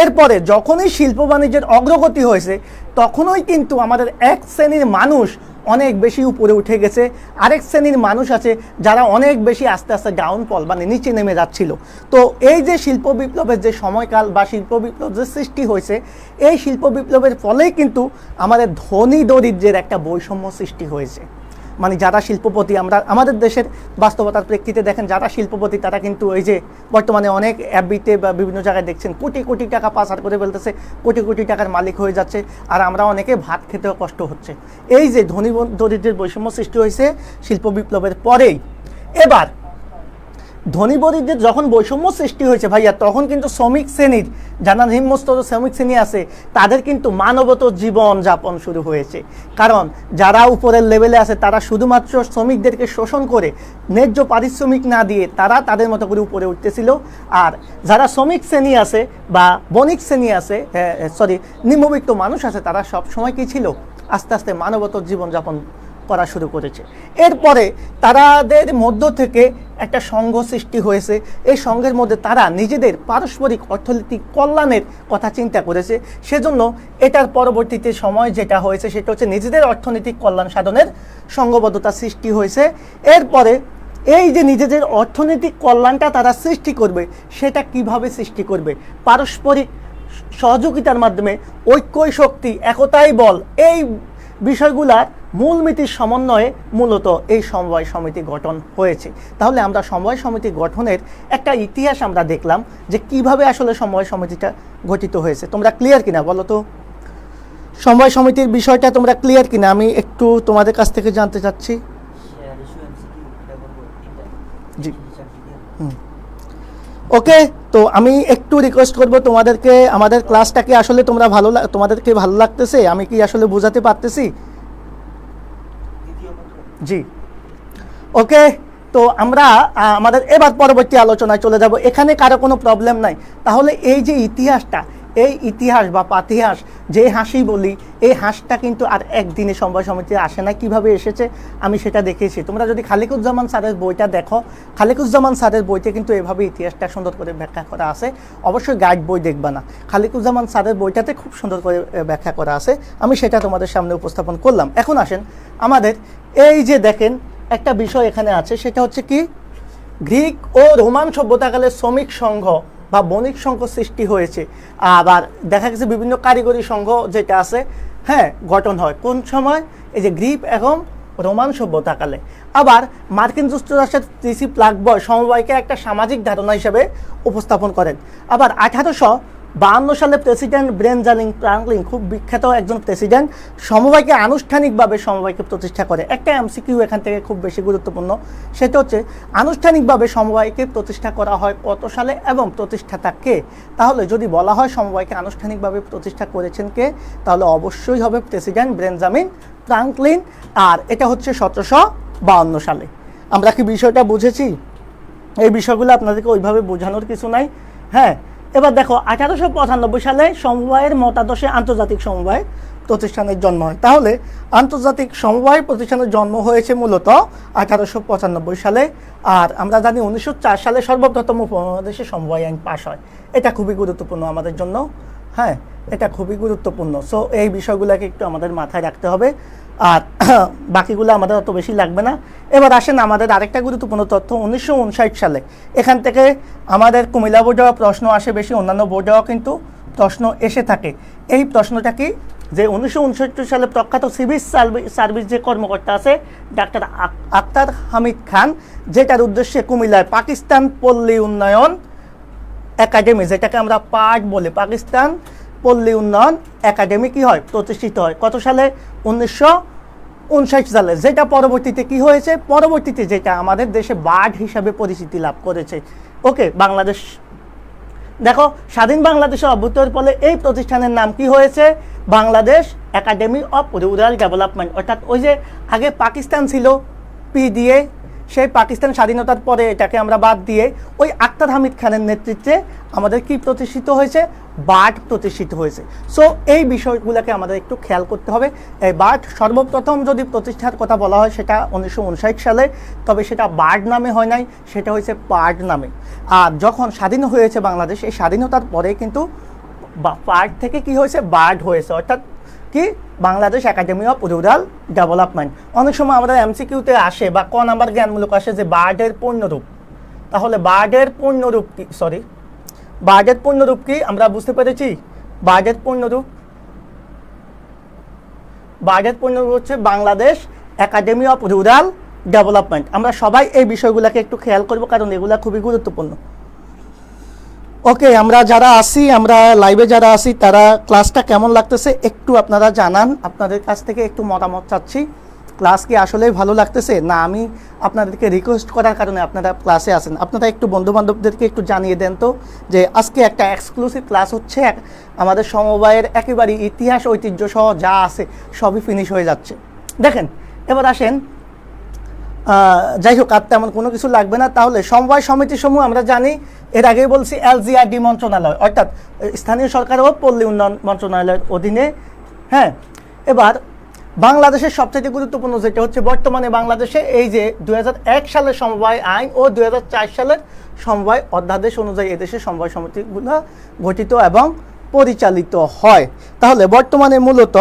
এরপরে যখনই শিল্প বাণিজ্যের অগ্রগতি হয়েছে, তখনই কিন্তু আমাদের এক শ্রেণীর মানুষ অনেক বেশি উপরে উঠে গেছে, আরেক শ্রেণীর মানুষ আছে যারা অনেক বেশি আস্তে আস্তে ডাউনফল মানে নিচে নেমে যাচ্ছিল। তো এই যে শিল্প বিপ্লবের যে সময়কাল বা শিল্প বিপ্লব যে সৃষ্টি হয়েছে, এই শিল্প বিপ্লবের ফলেই কিন্তু আমাদের ধনী দরিদ্রের একটা বৈষম্য সৃষ্টি হয়েছে। মানে যারা শিল্পপতি, আমরা আমাদের দেশের বাস্তবতার প্রেক্ষিতে দেখেন, যারা শিল্পপতি তারা কিন্তু এই যে বর্তমানে অনেক অ্যাপবিতে বা বিভিন্ন জায়গায় দেখছেন কোটি কোটি টাকা পাচার করে ফেলতেছে, কোটি কোটি টাকার মালিক হয়ে যাচ্ছে, আর আমরা অনেকে ভাত খেতেও কষ্ট হচ্ছে। এই যে ধনী দরিদ্রের বৈষম্য সৃষ্টি হয়েছে শিল্প বিপ্লবের পরেই। এবার ধনী দরিদ্রের যখন বৈষম্য সৃষ্টি হয়েছে ভাইয়া, তখন কিন্তু শ্রমিক শ্রেণীর, যারা নিম্নস্তর শ্রমিক শ্রেণী আছে, তাদের কিন্তু মানবত জীবন যাপন শুরু হয়েছে। কারণ যারা উপরের লেভেলে আছে, তারা শুধুমাত্র শ্রমিকদেরকে শোষণ করে ন্যায্য পারিশ্রমিক না দিয়ে তারা তাদের মতো করে উপরে উঠতেছিল। আর যারা শ্রমিক শ্রেণী আছে বা বণিক শ্রেণী আছে, নিম্নবিত্ত মানুষ আছে, তারা সব সময় কি ছিল, আস্তে আস্তে মানবত জীবনযাপন করা শুরু করেছে। এরপরে তাদের মধ্য থেকে একটা সংঘ সৃষ্টি হয়েছে। এই সংঘের মধ্যে তারা নিজেদের পারস্পরিক অর্থনৈতিক কল্যাণের কথা চিন্তা করেছে। সেজন্য এটার পরবর্তীতে সময় যেটা হয়েছে সেটা হচ্ছে নিজেদের অর্থনৈতিক কল্যাণ সাধনের সংঘবদ্ধতা সৃষ্টি হয়েছে। এরপরে এই যে নিজেদের অর্থনৈতিক কল্যাণটা তারা সৃষ্টি করবে, সেটা কিভাবে সৃষ্টি করবে, পারস্পরিক সহযোগিতার মাধ্যমে, ঐক্যই শক্তি, একতাই বল, এই বিষয়গুলার মূলনীতির সমন্বয়ে মূলত এই সমবায় সমিতি গঠন হয়েছে। তাহলে আমরা সমবায় সমিতি গঠনের একটা ইতিহাস আমরা দেখলাম যে কিভাবে আসলে সমবায় সমিতিটা গঠিত হয়েছে। তোমরা ক্লিয়ার কিনা বলো তো, সমবায় সমিতির বিষয়টা তোমরা ক্লিয়ার কিনা? আমি একটু তোমাদের কাছ থেকে জানতে চাচ্ছি। জি, ওকে, তো আমি একটু রিকোয়েস্ট করব তোমাদেরকে, আমাদের ক্লাসটাকে আসলে তোমাদেরকে ভালো লাগতেছে? আমি কি আসলে বোঝাতে পারতেছি? জি, ওকে। তো আমরা আমাদের এবার পরবর্তী আলোচনায় চলে যাব। এখানে কারো কোনো প্রবলেম নাই। তাহলে এই যে ইতিহাসটা, এই ইতিহাস বা পাতিহাস যে হাসি বলি, এই হাসটা কিন্তু আর একদিনে সমবায় সমিতি আসে না। কিভাবে এসেছে আমি সেটা দেখিয়েছি। তোমরা যদি খালিকুজ্জামান স্যারের বইটা দেখো, খালিকুজ্জামান স্যারের বইতে কিন্তু এভাবে ইতিহাসটা সুন্দর করে ব্যাখ্যা করা আছে। অবশ্যই গাইড বই দেখবা না, খালিকুজ্জামান স্যারের বইটাতে খুব সুন্দর করে ব্যাখ্যা করা আছে। আমি সেটা তোমাদের সামনে উপস্থাপন করলাম। এখন আসেন আমাদের এই যে দেখেন একটা বিষয় এখানে আছে, সেটা হচ্ছে কি, গ্রিক ও রোমান সভ্যতাকালে শ্রমিক সংঘ বা বণিক সংঘ সৃষ্টি হয়েছে। আবার দেখা গেছে বিভিন্ন কারিগরি সংঘ যেটা আছে, হ্যাঁ, গঠন হয় কোন সময়? এই যে গ্রিক এবং রোমান সভ্যতাকালে। আবার মার্কিন যুক্তরাষ্ট্রের টিসি প্লাগবয় সমবায়কে একটা সামাজিক ধারণা হিসেবে উপস্থাপন করেন। আবার 1852 সালে প্রেসিডেন্ট বেঞ্জামিন ফ্রাঙ্কলিন, খুব বিখ্যাত একজন প্রেসিডেন্ট, সমবায়কে আনুষ্ঠানিকভাবে সমবায়কে প্রতিষ্ঠা করে। একটা এমসিকিউ এখান থেকে খুব বেশি গুরুত্বপূর্ণ, সেটা হচ্ছে আনুষ্ঠানিকভাবে সমবায়কে প্রতিষ্ঠা করা হয় কত সালে এবং প্রতিষ্ঠাতা কে? তাহলে যদি বলা হয় সমবায়কে আনুষ্ঠানিকভাবে প্রতিষ্ঠা করেছেন কে, তাহলে অবশ্যই হবে প্রেসিডেন্ট বেঞ্জামিন ফ্রাঙ্কলিন। আর এটা হচ্ছে 1752 সালে। আমরা কি বিষয়টা বুঝেছি? এই বিষয়গুলো আপনাদেরকে ওইভাবে বোঝানোর কিছু নাই। হ্যাঁ, এবার দেখো 1895 সালে সমবায়ের মতাদর্শে আন্তর্জাতিক সমবায় প্রতিষ্ঠানের জন্ম হয়। তাহলে আন্তর্জাতিক সমবায় প্রতিষ্ঠানের জন্ম হয়েছে মূলত 1895 সালে। আর আমরা জানি 1904 সালে সর্বপ্রথম উপমহাদেশে সমবায় আইন পাশ হয়। এটা খুবই গুরুত্বপূর্ণ আমাদের জন্য। হ্যাঁ, এটা খুবই গুরুত্বপূর্ণ। সো এই বিষয়গুলোকে একটু আমাদের মাথায় রাখতে হবে। আর বাকিগুলো আমাদের অত বেশি লাগবে না। এবার আসেন আমাদের আরেকটা গুরুত্বপূর্ণ তথ্য, 1959 সালে এখান থেকে আমাদের কুমিল্লা বোর্ডেও প্রশ্ন আসে বেশি, অন্যান্য বোর্ডেও কিন্তু প্রশ্ন এসে থাকে। এই প্রশ্নটা কি, যে 1959 সালে প্রখ্যাত সিভিল সার্ভিস যে কর্মকর্তা আছে ডাক্তার আক্তার হামিদ খান, যেটার উদ্দেশ্যে কুমিল্লায় পাকিস্তান পল্লী উন্নয়ন একাডেমি, যেটাকে আমরা পার্ট বলি, পাকিস্তান পল্লী উন্নয়ন একাডেমি কি হয়, প্রতিষ্ঠিত হয়। কত সালে? 1959 সালে। যেটা পরবর্তীতে কি হয়েছে, পরবর্তীতে যেটা আমাদের দেশে বার্ড হিসাবে পরিচিতি লাভ করেছে। ওকে, বাংলাদেশ, দেখো স্বাধীন বাংলাদেশের অভ্যুদয়ের ফলে এই প্রতিষ্ঠানের নাম কি হয়েছে? Bangladesh academy of rural development. অর্থাৎ ওই যে আগে পাকিস্তান ছিল পি দিয়ে, সেই পাকিস্তান স্বাধীনতার পরে এটাকে আমরা বাদ দিয়ে ওই আক্তার হামিদ খানের নেতৃত্বে আমাদের কি প্রতিষ্ঠিত হয়েছে? বার্ড প্রতিষ্ঠিত হয়েছে। সো এই বিষয়গুলোকে আমাদের একটু খেয়াল করতে হবে। এই বার্ড সর্বপ্রথম যদি প্রতিষ্ঠার কথা বলা হয় সেটা 1959 সালে, তবে সেটা বার্ড নামে হয় নাই, সেটা হয়েছে পার্ট নামে। আর যখন স্বাধীন হয়েছে বাংলাদেশ, এই স্বাধীনতার পরে কিন্তু পার্ট থেকে কি হয়েছে? বার্ড হয়েছে। অর্থাৎ কি, Bangladesh academy of rural development. অনেক সময় আমাদের এমসিকিউতে আসে বা ক নাম্বার জ্ঞানমূলক আসে যে বার্ডের পূর্ণরূপ। তাহলে বার্ডের পূর্ণরূপ কি, বার্ডের পূর্ণরূপ কি আমরা বুঝতে পেরেছি? বার্ডের পূর্ণরূপ হচ্ছে Bangladesh academy of rural development. আমরা সবাই এই বিষয়গুলোকে একটু খেয়াল করব, কারণ এগুলা খুবই গুরুত্বপূর্ণ। ওকে, আমরা লাইভে যারা আছি তারা ক্লাসটা কেমন লাগতেছে একটু আপনারা জানান। আপনাদের কাছ থেকে একটু মতামত চাচ্ছি। ক্লাস কি আসলেই ভালো লাগতেছে, না আমি আপনাদেরকে রিকোয়েস্ট করার কারণে আপনারা ক্লাসে আসেন? আপনারা একটু বন্ধুবান্ধবদেরকে একটু জানিয়ে দেন তো যে আজকে একটা এক্সক্লুসিভ ক্লাস হচ্ছে, আমাদের সমবায়ের একেবারে ইতিহাস ঐতিহ্য সহ যা আছে সবই ফিনিশ হয়ে যাচ্ছে। দেখেন, এবার আসেন, যাই হোক, আর তেমন কোনো কিছু লাগবে না। তাহলে সমবায় সমিতি সমূহ আমরা জানি, এর আগেই বলছি এলজিআরডি মন্ত্রণালয়, অর্থাৎ স্থানীয় সরকার ও পল্লী উন্নয়ন মন্ত্রণালয়ের অধীনে। হ্যাঁ, এবার বাংলাদেশের সবচেয়ে গুরুত্বপূর্ণ যেটা হচ্ছে, বর্তমানে বাংলাদেশে এই যে 2001 সালের সমবায় আইন ও 2004 সালের সমবায় অধ্যাদেশ অনুযায়ী এদেশের সমবায় সমিতিগুলো গঠিত এবং পরিচালিত হয়। তাহলে বর্তমানে মূলত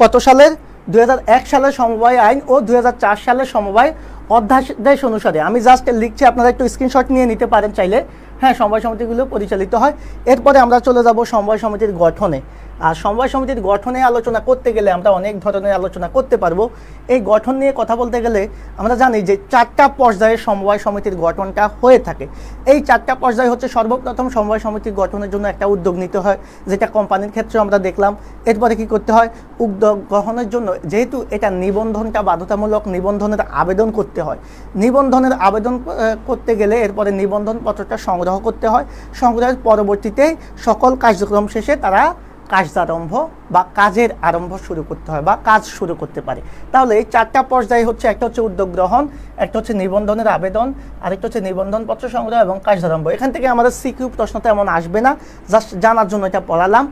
কত সালের? 2001 সালের সমবায় আইন ও 2004 সালের সমবায় অধ্যাদেশ অনুসারে, আমি জাস্ট লিখছি, আপনারা একটু স্ক্রিনশট নিয়ে নিতে পারেন চাইলে। হ্যাঁ, সমবায় সমিতিগুলো পরিচালিত হয়। এরপরে আমরা চলে যাব সমবায় সমিতির গঠনে। আর সমবায় সমিতির গঠনে আলোচনা করতে গেলে আমরা অনেক ধরনের আলোচনা করতে পারবো। এই গঠন নিয়ে কথা বলতে গেলে আমরা জানি যে 4টা পর্যায়ে সমবায় সমিতির গঠনটা হয়ে থাকে। এই 4টা পর্যায় হচ্ছে, সর্বপ্রথম সমবায় সমিতির গঠনের জন্য একটা উদ্যোগ নিতে হয়, যেটা কোম্পানির ক্ষেত্রে আমরা দেখলাম। এরপরে কি করতে হয়, উদ্যোগ গ্রহণের জন্য যেহেতু এটা নিবন্ধনটা বাধ্যতামূলক, নিবন্ধনের আবেদন করতে হয়। নিবন্ধনের আবেদন করতে গেলে এরপরে নিবন্ধন পত্রটা সংগ্রহ করতে হয়। সংগ্রহের পরবর্তীতে সকল কার্যক্রম শেষে তারা কার্যারম্ভ বা কাজের আরম্ভ শুরু করতে হয় বা কাজ শুরু করতে পারে। তাহলে এই 4টা পর্যায়ে হচ্ছে, একটা হচ্ছে উদ্যোগ গ্রহণ, একটা হচ্ছে নিবন্ধনের আবেদন, আরেকটা হচ্ছে নিবন্ধন পত্র সংগ্রহ এবং কার্যারম্ভ। এখান থেকে আমাদের সিকিউ প্রশ্ন তেমন আসবে না, জাস্ট জানার জন্য এটা পড়ালাম।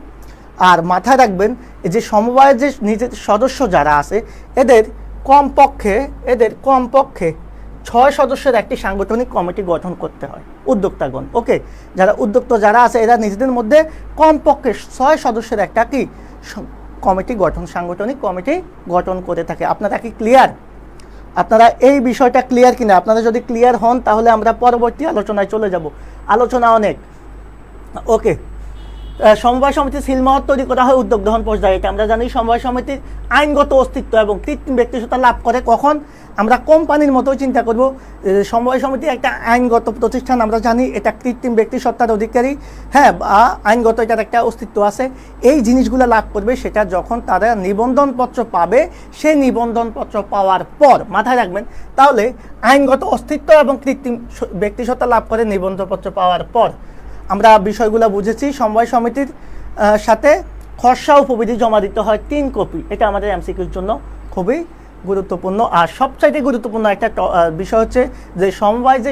আর মাথায় রাখবেন যে সমবায়ের যে নিজের সদস্য যারা আছে এদের কমপক্ষে 6 সদস্যের একটি সাংগঠনিক কমিটি গঠন করতে হয়, উদ্যোক্তাগণ। ওকে, যারা উদ্যোক্তা যারা আছে এরা নিজেদের মধ্যে কমপক্ষে 6 সদস্যের একটা কি কমিটি গঠন, সাংগঠনিক কমিটি গঠন করে থাকে। আপনারা কি ক্লিয়ার? আপনারা এই বিষয়টা ক্লিয়ার কিনা? আপনারা যদি ক্লিয়ার হন তাহলে আমরা পরবর্তী আলোচনায় চলে যাব। আলোচনা অনেক। ওকে, সমবায় সমিতির সিলমোহর তৈরি করা হয় উদ্যোগ গ্রহণ পর্যায়ে। এটা আমরা জানি। সমবায় সমিতির আইনগত অস্তিত্ব এবং কৃত্রিম ব্যক্তিসত্তা লাভ করে কখন? আমরা কোম্পানির মতোই চিন্তা করব। সমবায় সমিতি একটা আইনগত প্রতিষ্ঠান, আমরা জানি এটা কৃত্রিম ব্যক্তিসত্তার অধিকারী, হ্যাঁ, বা আইনগত এটার একটা অস্তিত্ব আছে। এই জিনিসগুলো লাভ করবে সেটা যখন তারা নিবন্ধনপত্র পাবে। সেই নিবন্ধনপত্র পাওয়ার পর, মাথায় রাখবেন, তাহলে আইনগত অস্তিত্ব এবং কৃত্রিম ব্যক্তিসত্তা লাভ করে নিবন্ধনপত্র পাওয়ার পর আমরা বিষয়গুলো বুঝেছি। সমবায় সমিতির সাথে খসড়া উপবিধি জমা দিতে হয় 3 কপি। এটা আমাদের এমসিকিউর জন্য খুবই গুরুত্বপূর্ণ। আর সবচাইতে গুরুত্বপূর্ণ একটা বিষয় হচ্ছে যে সমবায় যে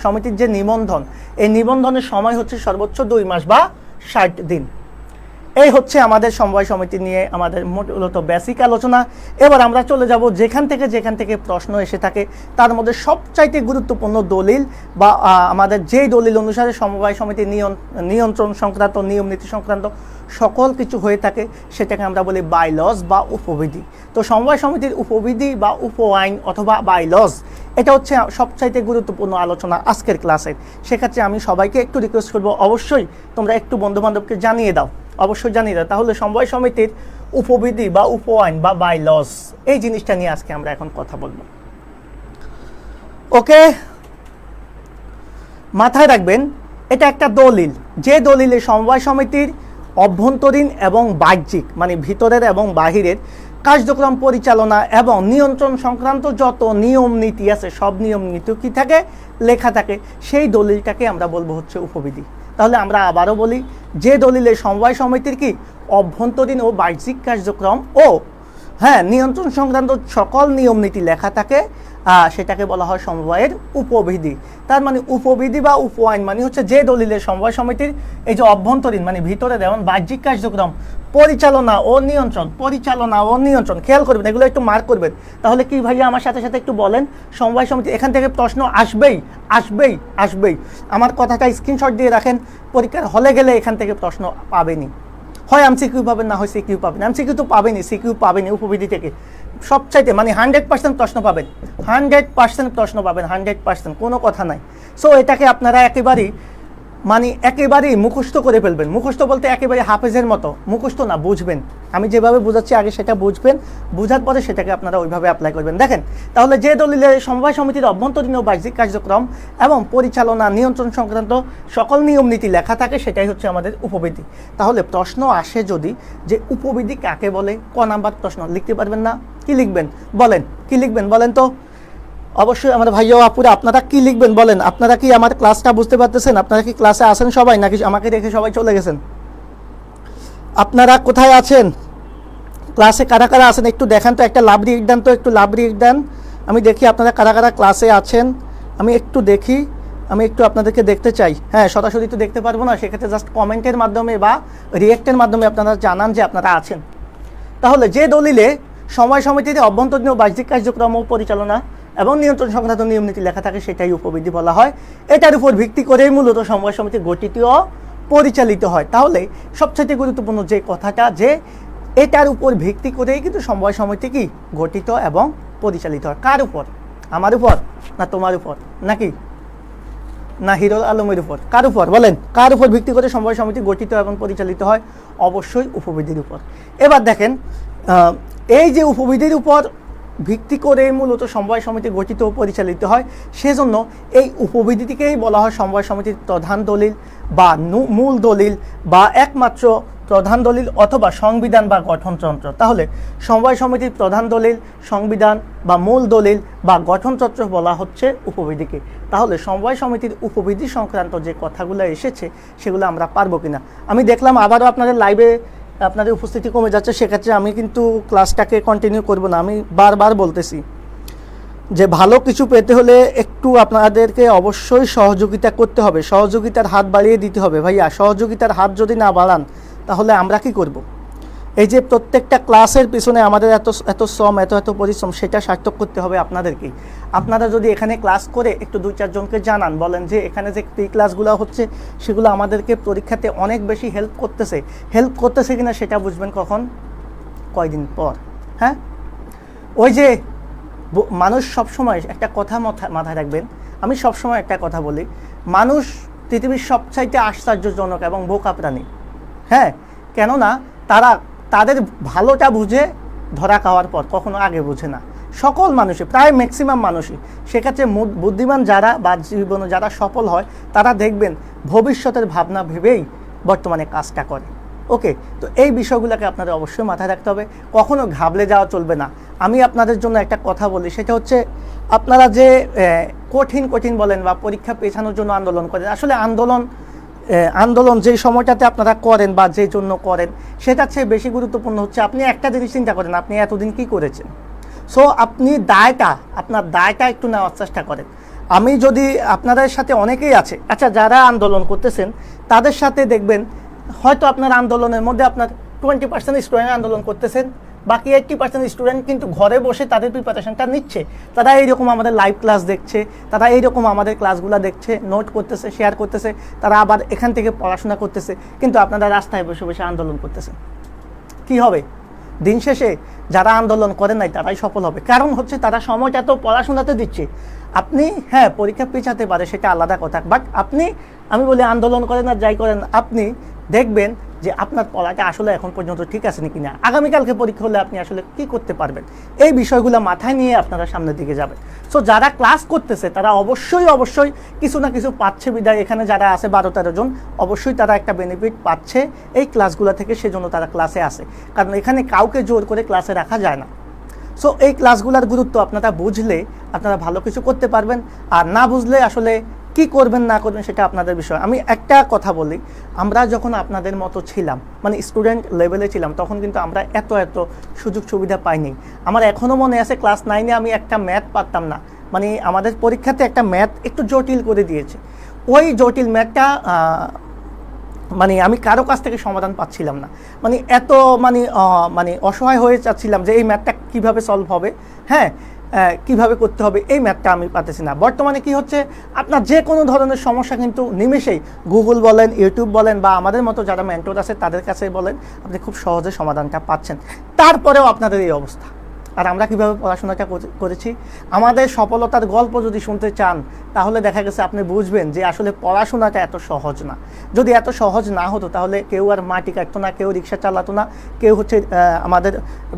সমিতির যে নিবন্ধন, এই নিবন্ধনের সময় হচ্ছে সর্বোচ্চ 2 মাস বা 60 দিন। এই হচ্ছে আমাদের সমবায় সমিতি নিয়ে আমাদের মূলত বেসিক আলোচনা। এবার আমরা চলে যাব যেখান থেকে প্রশ্ন এসে থাকে তার মধ্যে সবচাইতে গুরুত্বপূর্ণ দলিল বা আমাদের যেই দলিল অনুসারে সমবায় সমিতির নিয়ন্ত্রণ সংক্রান্ত, নিয়ম নীতি সংক্রান্ত সকল কিছু হয়ে থাকে, সেটাকে আমরা বলি বাইলজ বা উপবিধি। তো সমবায় সমিতির উপবিধি বা উপ আইন অথবা বাইলজ, এটা হচ্ছে সবচাইতে গুরুত্বপূর্ণ আলোচনা আজকের ক্লাসের। সেক্ষেত্রে আমি সবাইকে একটু রিকোয়েস্ট করবো, অবশ্যই তোমরা একটু বন্ধুবান্ধবকে জানিয়ে দাও, অবশ্যই জানিয়ে দাও। তাহলে সমবায় সমিতির উপবিধি বা উপ আইন বা বাইলজ, এই জিনিসটা নিয়ে আজকে আমরা এখন কথা বলবো। ওকে, মাথায় রাখবেন এটা একটা দলিল, যে দলিলে সমবায় সমিতির অভ্যন্তরীণ এবং বাহ্যিক, মানে ভিতরের এবং বাহিরের কার্যক্রম পরিচালনা এবং নিয়ন্ত্রণ সংক্রান্ত যত নিয়ম নীতি আছে সব নিয়ম নীতি কি থাকে, লেখা থাকে। সেই দলিলটাকে আমরা বলবো হচ্ছে উপবিধি। তাহলে আমরা আবারও বলি, যে দলিলে সমবায় সমিতির কি অভ্যন্তরীণ ও বাহ্যিক কার্যক্রম ও নিয়ন্ত্রণ সংক্রান্ত সকল নিয়ম নীতি লেখা থাকে, সেটাকে বলা হয় সমবায়ের উপবিধি। তার মানে উপবিধি বা উপ আইন মানে হচ্ছে যে দলিলে সমবায় সমিতির এই যে অভ্যন্তরীণ মানে ভিতরে যেমন বাহ্যিক কার্যক্রম পরিচালনা ও নিয়ন্ত্রণ, খেয়াল করবেন, এগুলো একটু মার্ক করবেন। তাহলে কি ভাইয়া আমার সাথে সাথে একটু বলেন, সমবায় সমিতি, এখান থেকে প্রশ্ন আসবেই। আমার কথাটা স্ক্রিনশট দিয়ে রাখেন, পরীক্ষার হলে গেলে এখান থেকে প্রশ্ন পাবেনি। হয় এমসিকিউ পাবেন, না হয় সিকিউ পাবেন। এমসিকিউ তো পাবেনই, সিকিউ পাবেনি উপবিধি থেকে। সবচাইতে মানে 100% প্রশ্ন পাবেন, 100% প্রশ্ন পাবেন, 100%, কোনো কথা নাই। সো এটাকে আপনারা একেবারেই মুখস্থ করে ফেলবেন। মুখস্থ বলতে একেবারে হাফেজের মতো মুখস্থ না, বুঝবেন। আমি যেভাবে বোঝাচ্ছি আগে সেটা বুঝবেন, বোঝার পরে সেটাকে আপনারা ওইভাবে অ্যাপ্লাই করবেন। দেখেন, তাহলে যে দলিলে সমবায় সমিতির অভ্যন্তরীণ ও বাহ্যিক কার্যক্রম এবং পরিচালনা নিয়ন্ত্রণ সংক্রান্ত সকল নিয়ম নীতি লেখা থাকে, সেটাই হচ্ছে আমাদের উপবিধি। তাহলে প্রশ্ন আসে যদি যে উপবিধি কাকে বলে, ক নাম্বার প্রশ্ন লিখতে পারবেন না? কি লিখবেন বলেন, কি লিখবেন বলেন তো? অবশ্যই আমার ভাইয়া আপুরা, আপনারা কি লিখবেন বলেন? আপনারা কি আমার ক্লাসটা বুঝতে পারতেছেন? আপনারা কি ক্লাসে আসেন সবাই, নাকি আমাকে দেখে সবাই চলে গেছেন? আপনারা কোথায় আছেন? ক্লাসে কারা কারা আছেন একটু দেখান তো, একটা লাভ রিয়েক্ট দেন তো, একটু লাভ রিয়েক্ট দেন। আমি দেখি আপনারা কারা কারা ক্লাসে আছেন, আমি একটু দেখি, আমি একটু আপনাদেরকে দেখতে চাই। হ্যাঁ, সরাসরি তো দেখতে পারবো না, সেক্ষেত্রে জাস্ট কমেন্টের মাধ্যমে বা রিয়েক্টের মাধ্যমে আপনারা জানান যে আপনারা আছেন। তাহলে যে দলিলে সমবায় সমিতিতে অভ্যন্তরীণ ও বাহ্যিক কার্যক্রম ও পরিচালনা এবং নিয়ন্ত্রণ সংক্রান্ত নিয়ম নীতি লেখা থাকে, সেটাই উপবিধি বলা হয়। এটার উপর ভিত্তি করেই মূলত সমবায় সমিতি গঠিত ও পরিচালিত হয়। তাহলে সবচেয়ে গুরুত্বপূর্ণ যে কথাটা, যে এটার উপর ভিত্তি করেই কিন্তু সমবায় সমিতি কি গঠিত এবং পরিচালিত হয়। কার উপর? আমার উপর না তোমার উপর নাকি? না হিরো আলমের উপর? কার উপর বলেন, কার উপর ভিত্তি করে সমবায় সমিতি গঠিত এবং পরিচালিত হয়? অবশ্যই উপবিধির উপর। এবার দেখেন, এই যে উপবিধির উপর ভিত্তি করে মূলত সমবায় সমিতি গঠিত ও পরিচালিত হয়, সেজন্য এই উপবিধিটিকেই বলা হয় সমবায় সমিতির প্রধান দলিল বা মূল দলিল বা একমাত্র প্রধান দলিল অথবা সংবিধান বা গঠনতন্ত্র। তাহলে সমবায় সমিতির প্রধান দলিল, সংবিধান বা মূল দলিল বা গঠনতন্ত্র বলা হচ্ছে উপবিধিকে। তাহলে সমবায় সমিতির উপবিধি সংক্রান্ত যে কথাগুলো এসেছে সেগুলো আমরা পারবো কিনা। আমি দেখলাম আবারও আপনাদের লাইভে আপনাদের উপস্থিতি কমে যাচ্ছে, সেক্ষেত্রে আমি কিন্তু ক্লাসটাকে কন্টিনিউ করব না। আমি বারবার বলতেছি যে ভালো কিছু পেতে হলে একটু আপনাদেরকে অবশ্যই সহযোগিতা করতে হবে, সহযোগিতার হাত বাড়িয়ে দিতে হবে। ভাইয়া, সহযোগিতার হাত যদি না বাড়ান তাহলে আমরা কি করব? এই যে প্রত্যেকটা ক্লাসের পিছনে আমাদের এত শ্রম, এত পরিশ্রম, সেটা সার্থক করতে হবে আপনাদেরকেই। আপনারা যদি এখানে ক্লাস করে একটু 2-4 জনকে জানান, বলেন যে এখানে যে ফ্রি ক্লাসগুলো হচ্ছে সেগুলো আমাদেরকে পরীক্ষাতে অনেক বেশি হেল্প করতেছে কিনা সেটা বুঝবেন কখন? কয়দিন পর। হ্যাঁ, ওই যে মানুষ সবসময় একটা কথা মাথায় রাখবেন, আমি সবসময় একটা কথা বলি, মানুষ পৃথিবীর সবচাইতে আশ্চর্যজনক এবং বোকা প্রাণী। হ্যাঁ, কেননা তাদের ভালোটা বুঝে ধরা খাওয়ার পর, কখনো আগে বুঝে না। সকল মানুষই, প্রায় ম্যাক্সিমাম মানুষই, সেক্ষেত্রে বুদ্ধিমান যারা বা জীবনে যারা সফল হয় তারা দেখবেন ভবিষ্যতের ভাবনা ভেবেই বর্তমানে কাজটা করে। ওকে, তো এই বিষয়গুলোকে আপনাদের অবশ্যই মাথায় রাখতে হবে, কখনো ঘাবলে যাওয়া চলবে না। আমি আপনাদের জন্য একটা কথা বলি, সেটা হচ্ছে আপনারা যে কঠিন বলেন বা পরীক্ষা পেছানোর জন্য আন্দোলন করেন, আসলে আন্দোলন যে সময়টাতে আপনারা করেন বা যে জন্য করেন, সেটার চেয়ে বেশি গুরুত্বপূর্ণ হচ্ছে আপনি একটা জিনিস চিন্তা করেন, আপনি এতদিন কি করেছেন। সো আপনি আপনার দায়টা একটু নেওয়ার চেষ্টা করেন। আমি যদি আপনাদের সাথে অনেকেই আছে, আচ্ছা যারা আন্দোলন করতেছেন তাদের সাথে দেখবেন হয়তো আপনার আন্দোলনের মধ্যে আপনার 20% স্টুডেন্ট আন্দোলন করতেছেন, বাকি 80% স্টুডেন্ট কিন্তু ঘরে বসে তাদের প্রিপারেশনটা নিচ্ছে। তারা এইরকম আমাদের লাইভ ক্লাস দেখছে, তারা এইরকম আমাদের ক্লাসগুলো দেখছে, নোট করতেছে, শেয়ার করতেছে, তারা আবার এখান থেকে পড়াশোনা করতেছে, কিন্তু আপনারা রাস্তায় বসে বসে আন্দোলন করতেছেন। কি হবে? দিন শেষে যারা আন্দোলন করেন নাই তারাই সফল হবে, কারণ হচ্ছে তারা সময়টা তো পড়াশোনাতে দিচ্ছে। আপনি হ্যাঁ পরীক্ষা পিছাতে পারে, সেটা আলাদা কথা, বাট আমি বলি আন্দোলন করেন আর যাই করেন, আপনি দেখবেন যে আপনার পড়াটা আসলে এখন পর্যন্ত ঠিক আছে নাকি না, আগামীকালকে পরীক্ষা হলে আপনি আসলে কি করতে পারবেন, এই বিষয়গুলো মাথায় নিয়ে আপনারা সামনের দিকে যাবেন। সো যারা ক্লাস করতেছে তারা অবশ্যই কিছু না কিছু পাচ্ছে বিদায়, এখানে যারা আছে 12-13 জন, অবশ্যই তারা একটা বেনিফিট পাচ্ছে এই ক্লাসগুলো থেকে, সেজন্য তারা ক্লাসে আসে, কারণ এখানে কাউকে জোর করে ক্লাসে রাখা যায় না। সো এই ক্লাসগুলোর গুরুত্ব আপনারা বুঝলে আপনারা ভালো কিছু করতে পারবেন, আর না বুঝলে আসলে কি করবেন না করবেন সেটা আপনাদের বিষয়। আমি একটা কথা বলি, আমরা যখন আপনাদের মতো ছিলাম, মানে স্টুডেন্ট লেভেলে ছিলাম, তখন কিন্তু আমরা এত সুযোগ সুবিধা পাইনি। আমার এখনও মনে আছে ক্লাস 9-এ আমি একটা ম্যাথ পারতাম না, মানে আমাদের পরীক্ষাতে একটা ম্যাথ একটু জটিল করে দিয়েছে, ওই জটিল ম্যাথটা মানে আমি কারো কাছ থেকে সমাধান পাচ্ছিলাম না, মানে এত মানে অসহায় হয়ে যাচ্ছিলাম যে এই ম্যাথটা কীভাবে সলভ হবে, হ্যাঁ কিভাবে করতে হবে, এই ম্যাথটা আমি পাচ্ছি না। বর্তমানে কি হচ্ছে, আপনার যে কোনো ধরনের সমস্যা কিন্তু নিমেষেই গুগল বলেন, ইউটিউব বলেন, বা আমাদের মতো যারা মেন্টর আছে তাদের কাছে বলেন, আপনি খুব সহজে সমাধানটা পাচ্ছেন। তারপরেও আপনাদের এই অবস্থা। আর আমরা কীভাবে পড়াশোনাটা করেছি, আমাদের সফলতার গল্প যদি শুনতে চান তাহলে দেখা গেছে আপনি বুঝবেন যে আসলে পড়াশোনাটা এত সহজ না। যদি এত সহজ না হতো তাহলে কেউ আর মাটি কাটতো না, কেউ রিক্সা চালাতো না, কেউ আমাদের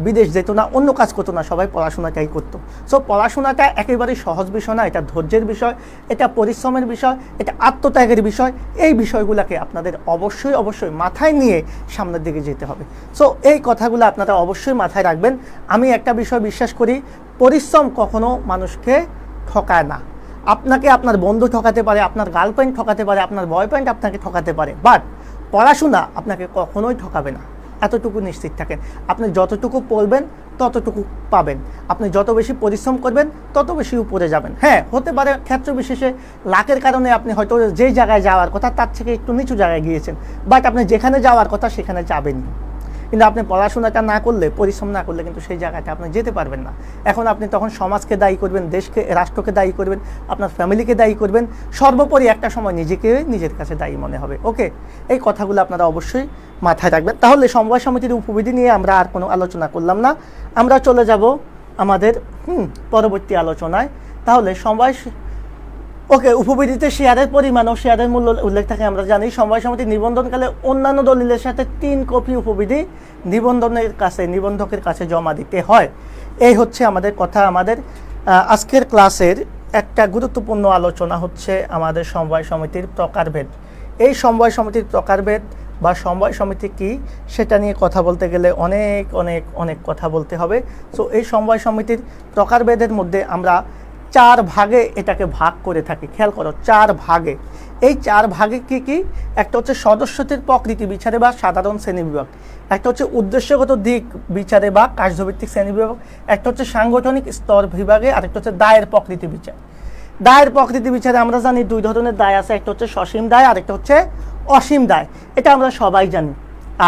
বিদেশ যেত না, অন্য কাজ করতো না, সবাই পড়াশোনাটাই করতো। সো পড়াশোনাটা একেবারেই সহজ বিষয় না, এটা ধৈর্যের বিষয়, এটা পরিশ্রমের বিষয়, এটা আত্মত্যাগের বিষয়। এই বিষয়গুলোকে আপনাদের অবশ্যই মাথায় নিয়ে সামনের দিকে যেতে হবে। সো এই কথাগুলো আপনারা অবশ্যই মাথায় রাখবেন। আমি একটা বিষয় বিশ্বাস করি, পরিশ্রম কখনো মানুষকে ঠকায় না। আপনাকে আপনার বন্ধু ঠকাতে পারে, আপনার গার্লফ্রেন্ড ঠকাতে পারে, আপনার বয়ফ্রেন্ড আপনাকে ঠকাতে পারে, বাট পড়াশোনা আপনাকে কখনোই ঠকাবে না, এতটুকু নিশ্চিত থাকেন। আপনি যতটুকু পড়বেন ততটুকু পাবেন, আপনি যত বেশি পরিশ্রম করবেন তত বেশি উপরে যাবেন। হ্যাঁ, হতে পারে ক্ষেত্র বিশেষে লাকের কারণে আপনি হয়তো যেই জায়গায় যাওয়ার কথা তার থেকে একটু নিচু জায়গায় গিয়েছেন, বাট আপনি যেখানে যাওয়ার কথা সেখানে যাবেনই। কিন্তু আপনি পড়াশোনাটা না করলে, পরিশ্রম না করলে কিন্তু সেই জায়গাটা আপনি যেতে পারবেন না। এখন আপনি তখন সমাজকে দায়ী করবেন, দেশকে, রাষ্ট্রকে দায়ী করবেন, আপনার ফ্যামিলিকে দায়ী করবেন, সর্বোপরি একটা সময় নিজের কাছে দায়ী মনে হবে। ওকে, এই কথাগুলো আপনারা অবশ্যই মাথায় রাখবেন। তাহলে সমবায় সমিতির উপবিধি নিয়ে আমরা আর কোনো আলোচনা করলাম না, আমরা চলে যাব আমাদের পরবর্তী আলোচনায়। তাহলে ওকে, উপবিধিতে শেয়ারের পরিমাণ ও শেয়ারের মূল্য উল্লেখ থাকে আমরা জানি। সমবায় সমিতি নিবন্ধনকালে অন্যান্য দলিলের সাথে 3 কপি উপবিধি নিবন্ধকের কাছে জমা দিতে হয়। এই হচ্ছে আমাদের কথা। আমাদের আজকের ক্লাসের একটা গুরুত্বপূর্ণ আলোচনা হচ্ছে আমাদের সমবায় সমিতির প্রকারভেদ। এই সমবায় সমিতির প্রকারভেদ বা সমবায় সমিতি কি সেটা নিয়ে কথা বলতে গেলে অনেক অনেক অনেক কথা বলতে হবে। সো এই সমবায় সমিতির প্রকারভেদের মধ্যে আমরা 4 ভাগে এটাকে ভাগ করে থাকি। খেয়াল করো, 4 ভাগে। এই 4 ভাগে কি কি? একটা হচ্ছে সদস্যদের প্রকৃতি বিচারে বা সাধারণ শ্রেণীবিভাগ, একটা হচ্ছে উদ্দেশ্যগত দিক বিচারে বা কার্যভিত্তিক শ্রেণীবিভাগ, একটা হচ্ছে সাংগঠনিক স্তর বিভাগে, আর একটা হচ্ছে দায়ের প্রকৃতি বিচার। দায়ের প্রকৃতি বিচারে আমরা জানি 2 ধরনের দায় আছে, একটা হচ্ছে সসীম দায় আর একটা হচ্ছে অসীম দায়। এটা আমরা সবাই জানি।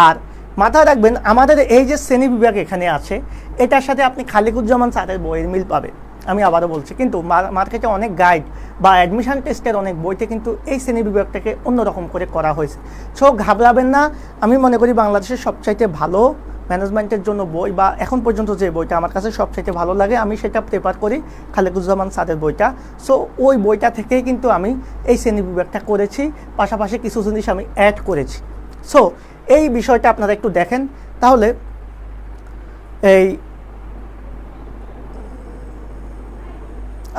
আর মাথায় রাখবেন, আমাদের এই যে শ্রেণী বিভাগ এখানে আছে, এটার সাথে আপনি খালিকুজ্জামান স্যারের বইয়ের মিল পাবেন। আমি আবারও বলছি, কিন্তু মার্কেটে অনেক গাইড বা অ্যাডমিশন টেস্টের অনেক বইতে কিন্তু এই শ্রেণী বিভাগটাকে অন্যরকম করে করা হয়েছে। সো ঘাবড়াবেন না। আমি মনে করি বাংলাদেশের সবচাইতে ভালো ম্যানেজমেন্টের জন্য বই, বা এখন পর্যন্ত যে বইটা আমার কাছে সবচাইতে ভালো লাগে, আমি সেটা প্রেফার করি খালিকুজ্জামান স্যারের বইটা। সো ওই বইটা থেকেই কিন্তু আমি এই শ্রেণী বিভাগটা করেছি, পাশাপাশি কিছু জিনিস আমি অ্যাড করেছি। সো এই বিষয়টা আপনারা একটু দেখেন। তাহলে এই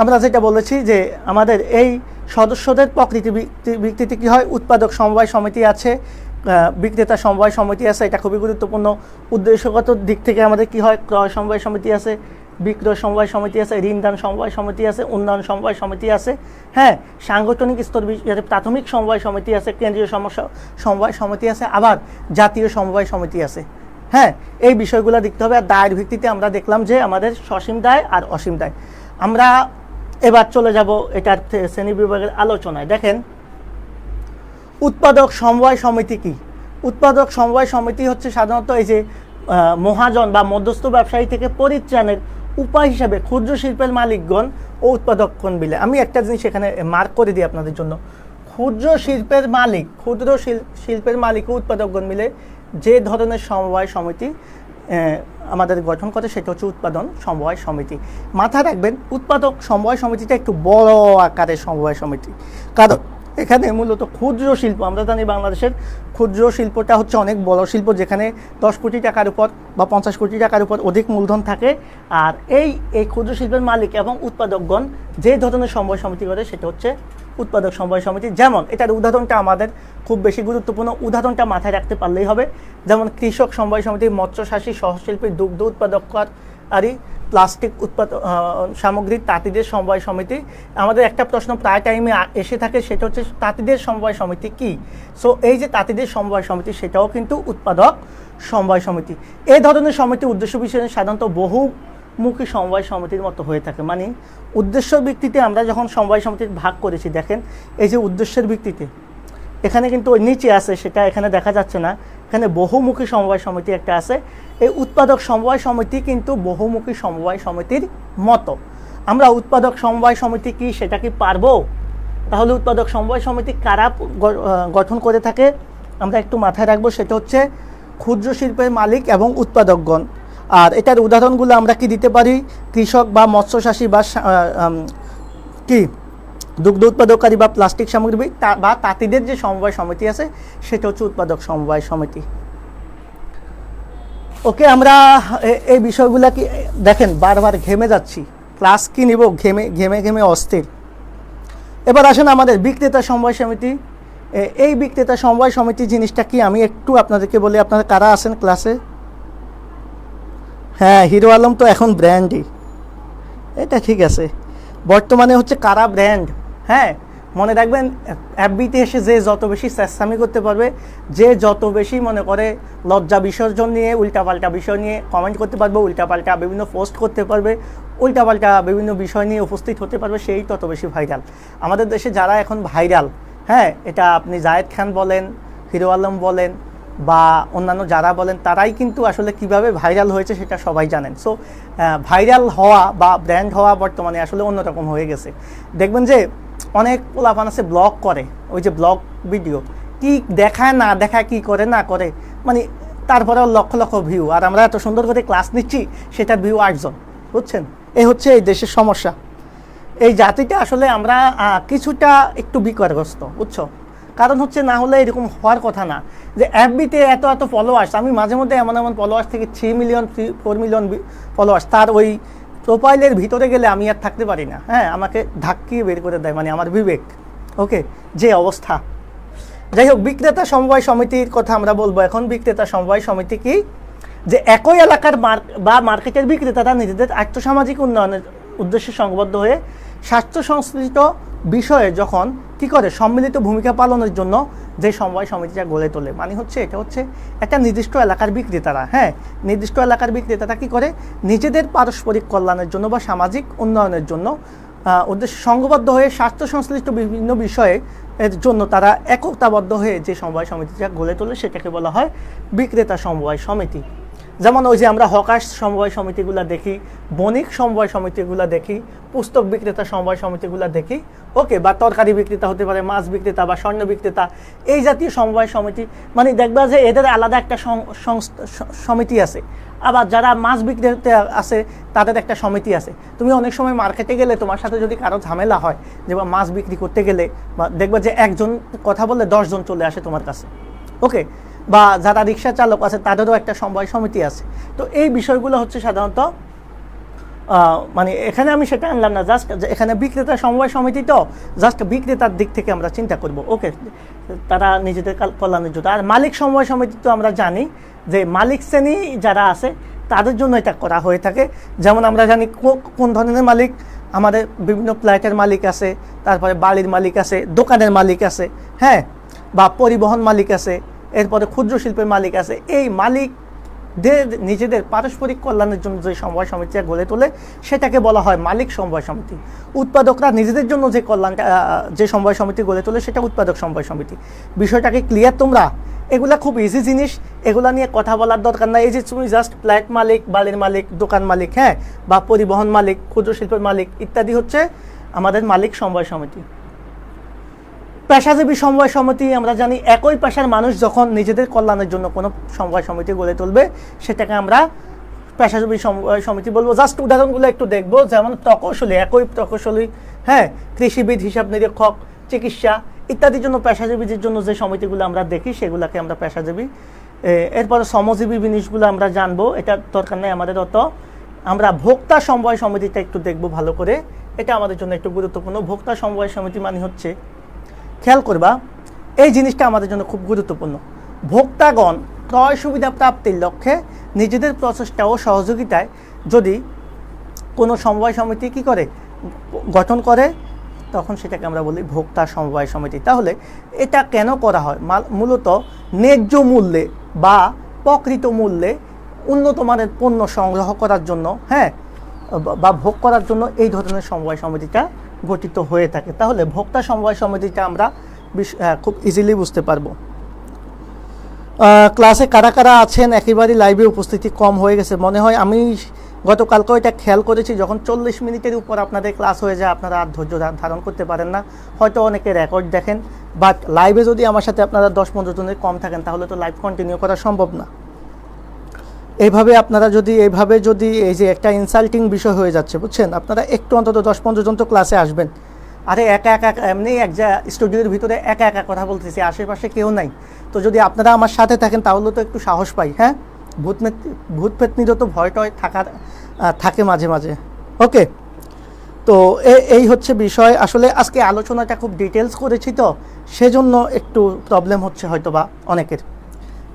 আমরা যেটা বলেছি যে আমাদের এই সদস্যদের প্রকৃতি ভিত্তিতে কী হয়, উৎপাদক সমবায় সমিতি আছে, বিক্রেতা সমবায় সমিতি আছে, এটা খুবই গুরুত্বপূর্ণ। উদ্দেশ্যগত দিক থেকে আমাদের কি হয়, ক্রয় সমবায় সমিতি আছে, বিক্রয় সমবায় সমিতি আছে, ঋণদান সমবায় সমিতি আছে, উন্নয়ন সমবায় সমিতি আছে। হ্যাঁ, সাংগঠনিক স্তর প্রাথমিক সমবায় সমিতি আছে, কেন্দ্রীয় সমবায় সমিতি আছে, আবার জাতীয় সমবায় সমিতি আছে। হ্যাঁ, এই বিষয়গুলো দেখতে হবে। আর দায়ের ভিত্তিতে আমরা দেখলাম যে আমাদের সসীম দায় আর অসীম দায়। আমরা এবার চলে যাব এটার শ্রেণী বিভাগের আলোচনায়। দেখেন, উৎপাদক সমবায় সমিতি কি? উৎপাদক সমবায় সমিতি হচ্ছে সাধারণত এই যে মহাজন বা মধ্যস্থ ব্যবসায়ী থেকে পরিত্রাণের উপায় হিসাবে ক্ষুদ্র শিল্পের মালিকগণ ও উৎপাদকগণ মিলে। আমি একটা জিনিস এখানে মার্ক করে দিই আপনাদের জন্য। ক্ষুদ্র শিল্পের মালিক ও উৎপাদকগণ মিলে যে ধরনের সমবায় সমিতি আমাদের গঠন করে, সেটা হচ্ছে উৎপাদন সমবায় সমিতি। মাথায় রাখবেন, উৎপাদক সমবায় সমিতিটা একটু বড় আকারের সমবায় সমিতি, কারণ এখানে মূলত ক্ষুদ্র শিল্প, আমরা জানি বাংলাদেশের ক্ষুদ্র শিল্পটা হচ্ছে অনেক বড় শিল্প, যেখানে 10 কোটি টাকার উপর বা 50 কোটি টাকার উপর অধিক মূলধন থাকে। আর এই ক্ষুদ্র শিল্পের মালিক এবং উৎপাদকগণ যে ধরনের সমবায় সমিতি করে, সেটা হচ্ছে উৎপাদক সমবায় সমিতি। যেমন এটার উদাহরণটা আমাদের খুব বেশি গুরুত্বপূর্ণ, উদাহরণটা মাথায় রাখতে পারলেই হবে। যেমন কৃষক সমবায় সমিতি, মৎস্যচাষী, সহশিল্পী, দুগ্ধ উৎপাদকারী, প্লাস্টিক সামগ্রী, তাঁতিদের সমবায় সমিতি। আমাদের একটা প্রশ্ন প্রায় টাইমে এসে থাকে, সেটা হচ্ছে তাঁতিদের সমবায় সমিতি কি? সো এই যে তাঁতিদের সমবায় সমিতি, সেটাও কিন্তু উৎপাদক সমবায় সমিতি। এই ধরনের সমিতি উদ্দেশ্য বিষয়ে সাধারণত বহুমুখী সমবায় সমিতির মতো হয়ে থাকে। মানে উদ্দেশ্যের ভিত্তিতে আমরা যখন সমবায় সমিতির ভাগ করেছি, দেখেন এই যে উদ্দেশ্যের ভিত্তিতে এখানে কিন্তু ওই নিচে আছে, সেটা এখানে দেখা যাচ্ছে না, এখানে বহুমুখী সমবায় সমিতি একটা আছে। এই উৎপাদক সমবায় সমিতি কিন্তু বহুমুখী সমবায় সমিতির মতো। আমরা উৎপাদক সমবায় সমিতি কি সেটা কি পারবো? তাহলে উৎপাদক সমবায় সমিতি কারা গঠন করে থাকে আমরা একটু মাথায় রাখবো। সেটা হচ্ছে ক্ষুদ্র শিল্পের মালিক এবং উৎপাদকগণ। আর এটার উদাহরণগুলো আমরা কি দিতে পারি? কৃষক বা মৎস্যচাষী বা কি দুগ্ধ উৎপাদককারী বা প্লাস্টিক সামগ্রী বা তাঁতিদের যে সমবায় সমিতি আছে, সেটা হচ্ছে উৎপাদক সমবায় সমিতি। ওকে, আমরা এই বিষয়গুলো কি দেখেন, বারবার ঘেমে যাচ্ছি, ক্লাস কি নিব, ঘেমে অস্থির। এবার আসেন আমাদের বিক্রেতা সমবায় সমিতি। এই বিক্রেতা সমবায় সমিতি জিনিসটা কি আমি একটু আপনাদেরকে বলি। আপনারা কারা আছেন ক্লাসে? হ্যাঁ, হিরো আলম তো এখন ব্র্যান্ডই, এটা ঠিক আছে। বর্তমানে হচ্ছে কারা ব্র্যান্ড। হ্যাঁ, মনে রাখবেন, এফবিতে এসে যে যত বেশি চেষ্টামি করতে পারবে, যে যত বেশি মনে করে লজ্জা বিসর্জন নিয়ে উল্টাপাল্টা বিষয় নিয়ে কমেন্ট করতে পারবে, উল্টাপাল্টা বিভিন্ন পোস্ট করতে পারবে, উল্টাপাল্টা বিভিন্ন বিষয় নিয়ে উপস্থিত হতে পারবে, সেই তত বেশি ভাইরাল। আমাদের দেশে যারা এখন ভাইরাল, হ্যাঁ, এটা আপনি জায়েদ খান বলেন, হিরো আলম বলেন বা অন্যান্য যারা বলেন, তারাই কিন্তু আসলে কিভাবে ভাইরাল হয়েছে সেটা সবাই জানেন। সো ভাইরাল হওয়া বা ব্র্যান্ড হওয়া বর্তমানে আসলে অন্যরকম হয়ে গেছে। দেখবেন যে অনেক পোলাপান আছে ব্লগ করে, ওই যে ব্লগ ভিডিও কি দেখায় না দেখায়, কি করে না করে, মানে তারপরেও লক্ষ লক্ষ ভিউ। আর আমরা এত সুন্দর করে ক্লাস নিচ্ছি, সেটার ভিউ 8 জন, বুঝছেন? এই হচ্ছে এই দেশের সমস্যা। এই জাতিটা আসলে আমরা কিছুটা একটু বিকারগ্রস্ত, বুঝছো? কারণ হচ্ছে না হলে এরকম হওয়ার কথা না যে এফবিতে এত এত ফলোয়ার্স, আমি মাঝে মধ্যে এমন এমন ফলোয়ার্স থেকে 3 মিলিয়ন 4 মিলিয়ন ফলোয়ার্স, তার ওই প্রোফাইলের ভিতরে গেলে আমি আর থাকতে পারি না, হ্যাঁ, আমাকে ধাক্কিয়ে বের করে দেয়, মানে আমার বিবেক। ওকে, যে অবস্থা। যাই হোক, বিক্রেতা সমবায় সমিতির কথা আমরা বলবো এখন। বিক্রেতা সমবায় সমিতি কি? যে একই এলাকার বা মার্কেটের বিক্রেতারা নিজেদের আর্থসামাজিক উন্নয়নের উদ্দেশ্যে সংবদ্ধ হয়ে স্বাস্থ্য সংশ্লিষ্ট বিষয়ে যখন কি করে সম্মিলিত ভূমিকা পালনের জন্য যে সমবায় সমিতিটা গড়ে তোলে, মানে হচ্ছে এটা হচ্ছে একটা নির্দিষ্ট এলাকার বিক্রেতারা, হ্যাঁ, নির্দিষ্ট এলাকার বিক্রেতারা কি করে নিজেদের পারস্পরিক কল্যাণের জন্য বা সামাজিক উন্নয়নের জন্য উদ্দেশ্যে সংঘবদ্ধ হয়ে স্বাস্থ্য সংশ্লিষ্ট বিভিন্ন বিষয়ে এর জন্য তারা একতাবদ্ধ হয়ে যে সমবায় সমিতিটা গড়ে তোলে সেটাকে বলা হয় বিক্রেতা সমবায় সমিতি। যেমন ওই যে আমরা হকার্স সমবায় সমিতিগুলো দেখি, বণিক সমবায় সমিতিগুলো দেখি, পুস্তক বিক্রেতা সমবায় সমিতিগুলো দেখি, ওকে, বা তরকারি বিক্রেতা হতে পারে, মাছ বিক্রেতা বা স্বর্ণ বিক্রেতা, এই জাতীয় সমবায় সমিতি, মানে দেখবা যে এদের আলাদা একটা সমিতি আছে। আবার যারা মাছ বিক্রেতা আছে তাদের একটা সমিতি আছে। তুমি অনেক সময় মার্কেটে গেলে তোমার সাথে যদি কারো ঝামেলা হয়, যে মাছ বিক্রি করতে গেলে, বা দেখবা যে একজন কথা বললে 10 জন চলে আসে তোমার কাছে, ওকে, বা যারা রিক্সা চালক আছে তাদেরও একটা সমবায় সমিতি আছে। তো এই বিষয়গুলো হচ্ছে সাধারণত মানে এখানে আমি সেটা আনলাম না, জাস্ট এখানে বিক্রেতা সমবায় সমিতি, তো জাস্ট বিক্রেতার দিক থেকে আমরা চিন্তা করব, ওকে, তারা নিজেদের কল্যাণের জন্য। আর মালিক সমবায় সমিতি তো আমরা জানি যে মালিক শ্রেণী যারা আছে তাদের জন্য এটা করা হয়ে থাকে। যেমন আমরা জানি কোন ধরনের মালিক, আমাদের বিভিন্ন ফ্ল্যাটের মালিক আছে, তারপরে বাড়ির মালিক আছে, দোকানের মালিক আছে, হ্যাঁ, বা পরিবহন মালিক আছে, এরপরে ক্ষুদ্র শিল্পের মালিক আছে। এই মালিকদের নিজেদের পারস্পরিক কল্যাণের জন্য যে সমবায় সমিতিটা গড়ে তোলে সেটাকে বলা হয় মালিক সমবায় সমিতি। উৎপাদকরা নিজেদের জন্য যে কল্যাণটা যে সমবায় সমিতি গড়ে তোলে সেটা উৎপাদক সমবায় সমিতি। বিষয়টাকে ক্লিয়ার তোমরা? এগুলা খুব ইজি জিনিস, এগুলা নিয়ে কথা বলার দরকার নাই। এই যে তুমি জাস্ট ফ্ল্যাট মালিক, বাড়ির মালিক, দোকান মালিক, হ্যাঁ, বা পরিবহন মালিক, ক্ষুদ্র শিল্পের মালিক ইত্যাদি হচ্ছে আমাদের মালিক সমবায় সমিতি। পেশাজীবী সমবায় সমিতি আমরা জানি একই পেশার মানুষ যখন নিজেদের কল্যাণের জন্য কোনো সমবায় সমিতি গড়ে তুলবে সেটাকে আমরা পেশাজীবী সমবায় সমিতি বলবো। জাস্ট উদাহরণগুলো একটু দেখবো, যেমন প্রকৌশলী, একই প্রকৌশলী, হ্যাঁ, কৃষিবিদ, হিসাব নিরীক্ষক, চিকিৎসা ইত্যাদির জন্য পেশাজীবীদের জন্য যে সমিতিগুলো আমরা দেখি সেগুলোকে আমরা পেশাজীবী। এরপরে শ্রমজীবী জিনিসগুলো আমরা জানবো, এটা দরকার নেই আমাদের অত। আমরা ভোক্তা সমবায় সমিতিটা একটু দেখবো ভালো করে, এটা আমাদের জন্য একটু গুরুত্বপূর্ণ। ভোক্তা সমবায় সমিতি মানে হচ্ছে, খেয়াল করবা এই জিনিসটা আমাদের জন্য খুব গুরুত্বপূর্ণ, ভোক্তাগণ ক্রয় সুবিধা প্রাপ্তির লক্ষ্যে নিজেদের প্রচেষ্টা ও সহযোগিতায় যদি কোনো সমবায় সমিতি কী করে গঠন করে তখন সেটাকে আমরা বলি ভোক্তা সমবায় সমিতি। তাহলে এটা কেন করা হয়? মূলত ন্যায্য মূল্যে বা প্রকৃত মূল্যে উন্নত মানের পণ্য সংগ্রহ করার জন্য, হ্যাঁ, বা ভোগ করার জন্য এই ধরনের সমবায় সমিতিটা গঠিত হয়ে থাকে। তাহলে ভোক্তা সমবায় সমিতিটা আমরা খুব ইজিলি বুঝতে পারবো। ক্লাসে কারা কারা আছেন? একেবারেই লাইভে উপস্থিতি কম হয়ে গেছে মনে হয়। আমি গতকালকেও এটা খেয়াল করেছি, যখন 40 মিনিটের উপর আপনাদের ক্লাস হয়ে যায় আপনারা আর ধৈর্য ধারণ করতে পারেন না। হয়তো অনেকে রেকর্ড দেখেন, বাট লাইভে যদি আমার সাথে আপনারা 10-15 জনের কম থাকেন তাহলে তো লাইভ কন্টিনিউ করা সম্ভব না। এইভাবে আপনারা যদি এই যে একটা ইনসাল্টিং বিষয় হয়ে যাচ্ছে, বুঝছেন, আপনারা একটু অন্তত 10-15 জন তো ক্লাসে আসবেন। আরে একা একা এমনি এক স্টুডিওর ভিতরে একা একা কথা বলতেছি, আশেপাশে কেউ নাই, তো যদি আপনারা আমার সাথে থাকেন তাহলে তো একটু সাহস পাই, হ্যাঁ, ভূত পেতনিরও তো ভয় টয় থাকে মাঝে মাঝে, ওকে। তো এই হচ্ছে বিষয়। আসলে আজকে আলোচনাটা খুব ডিটেলস করেছি, তো সেজন্য একটু প্রবলেম হচ্ছে হয়তো বা অনেকের।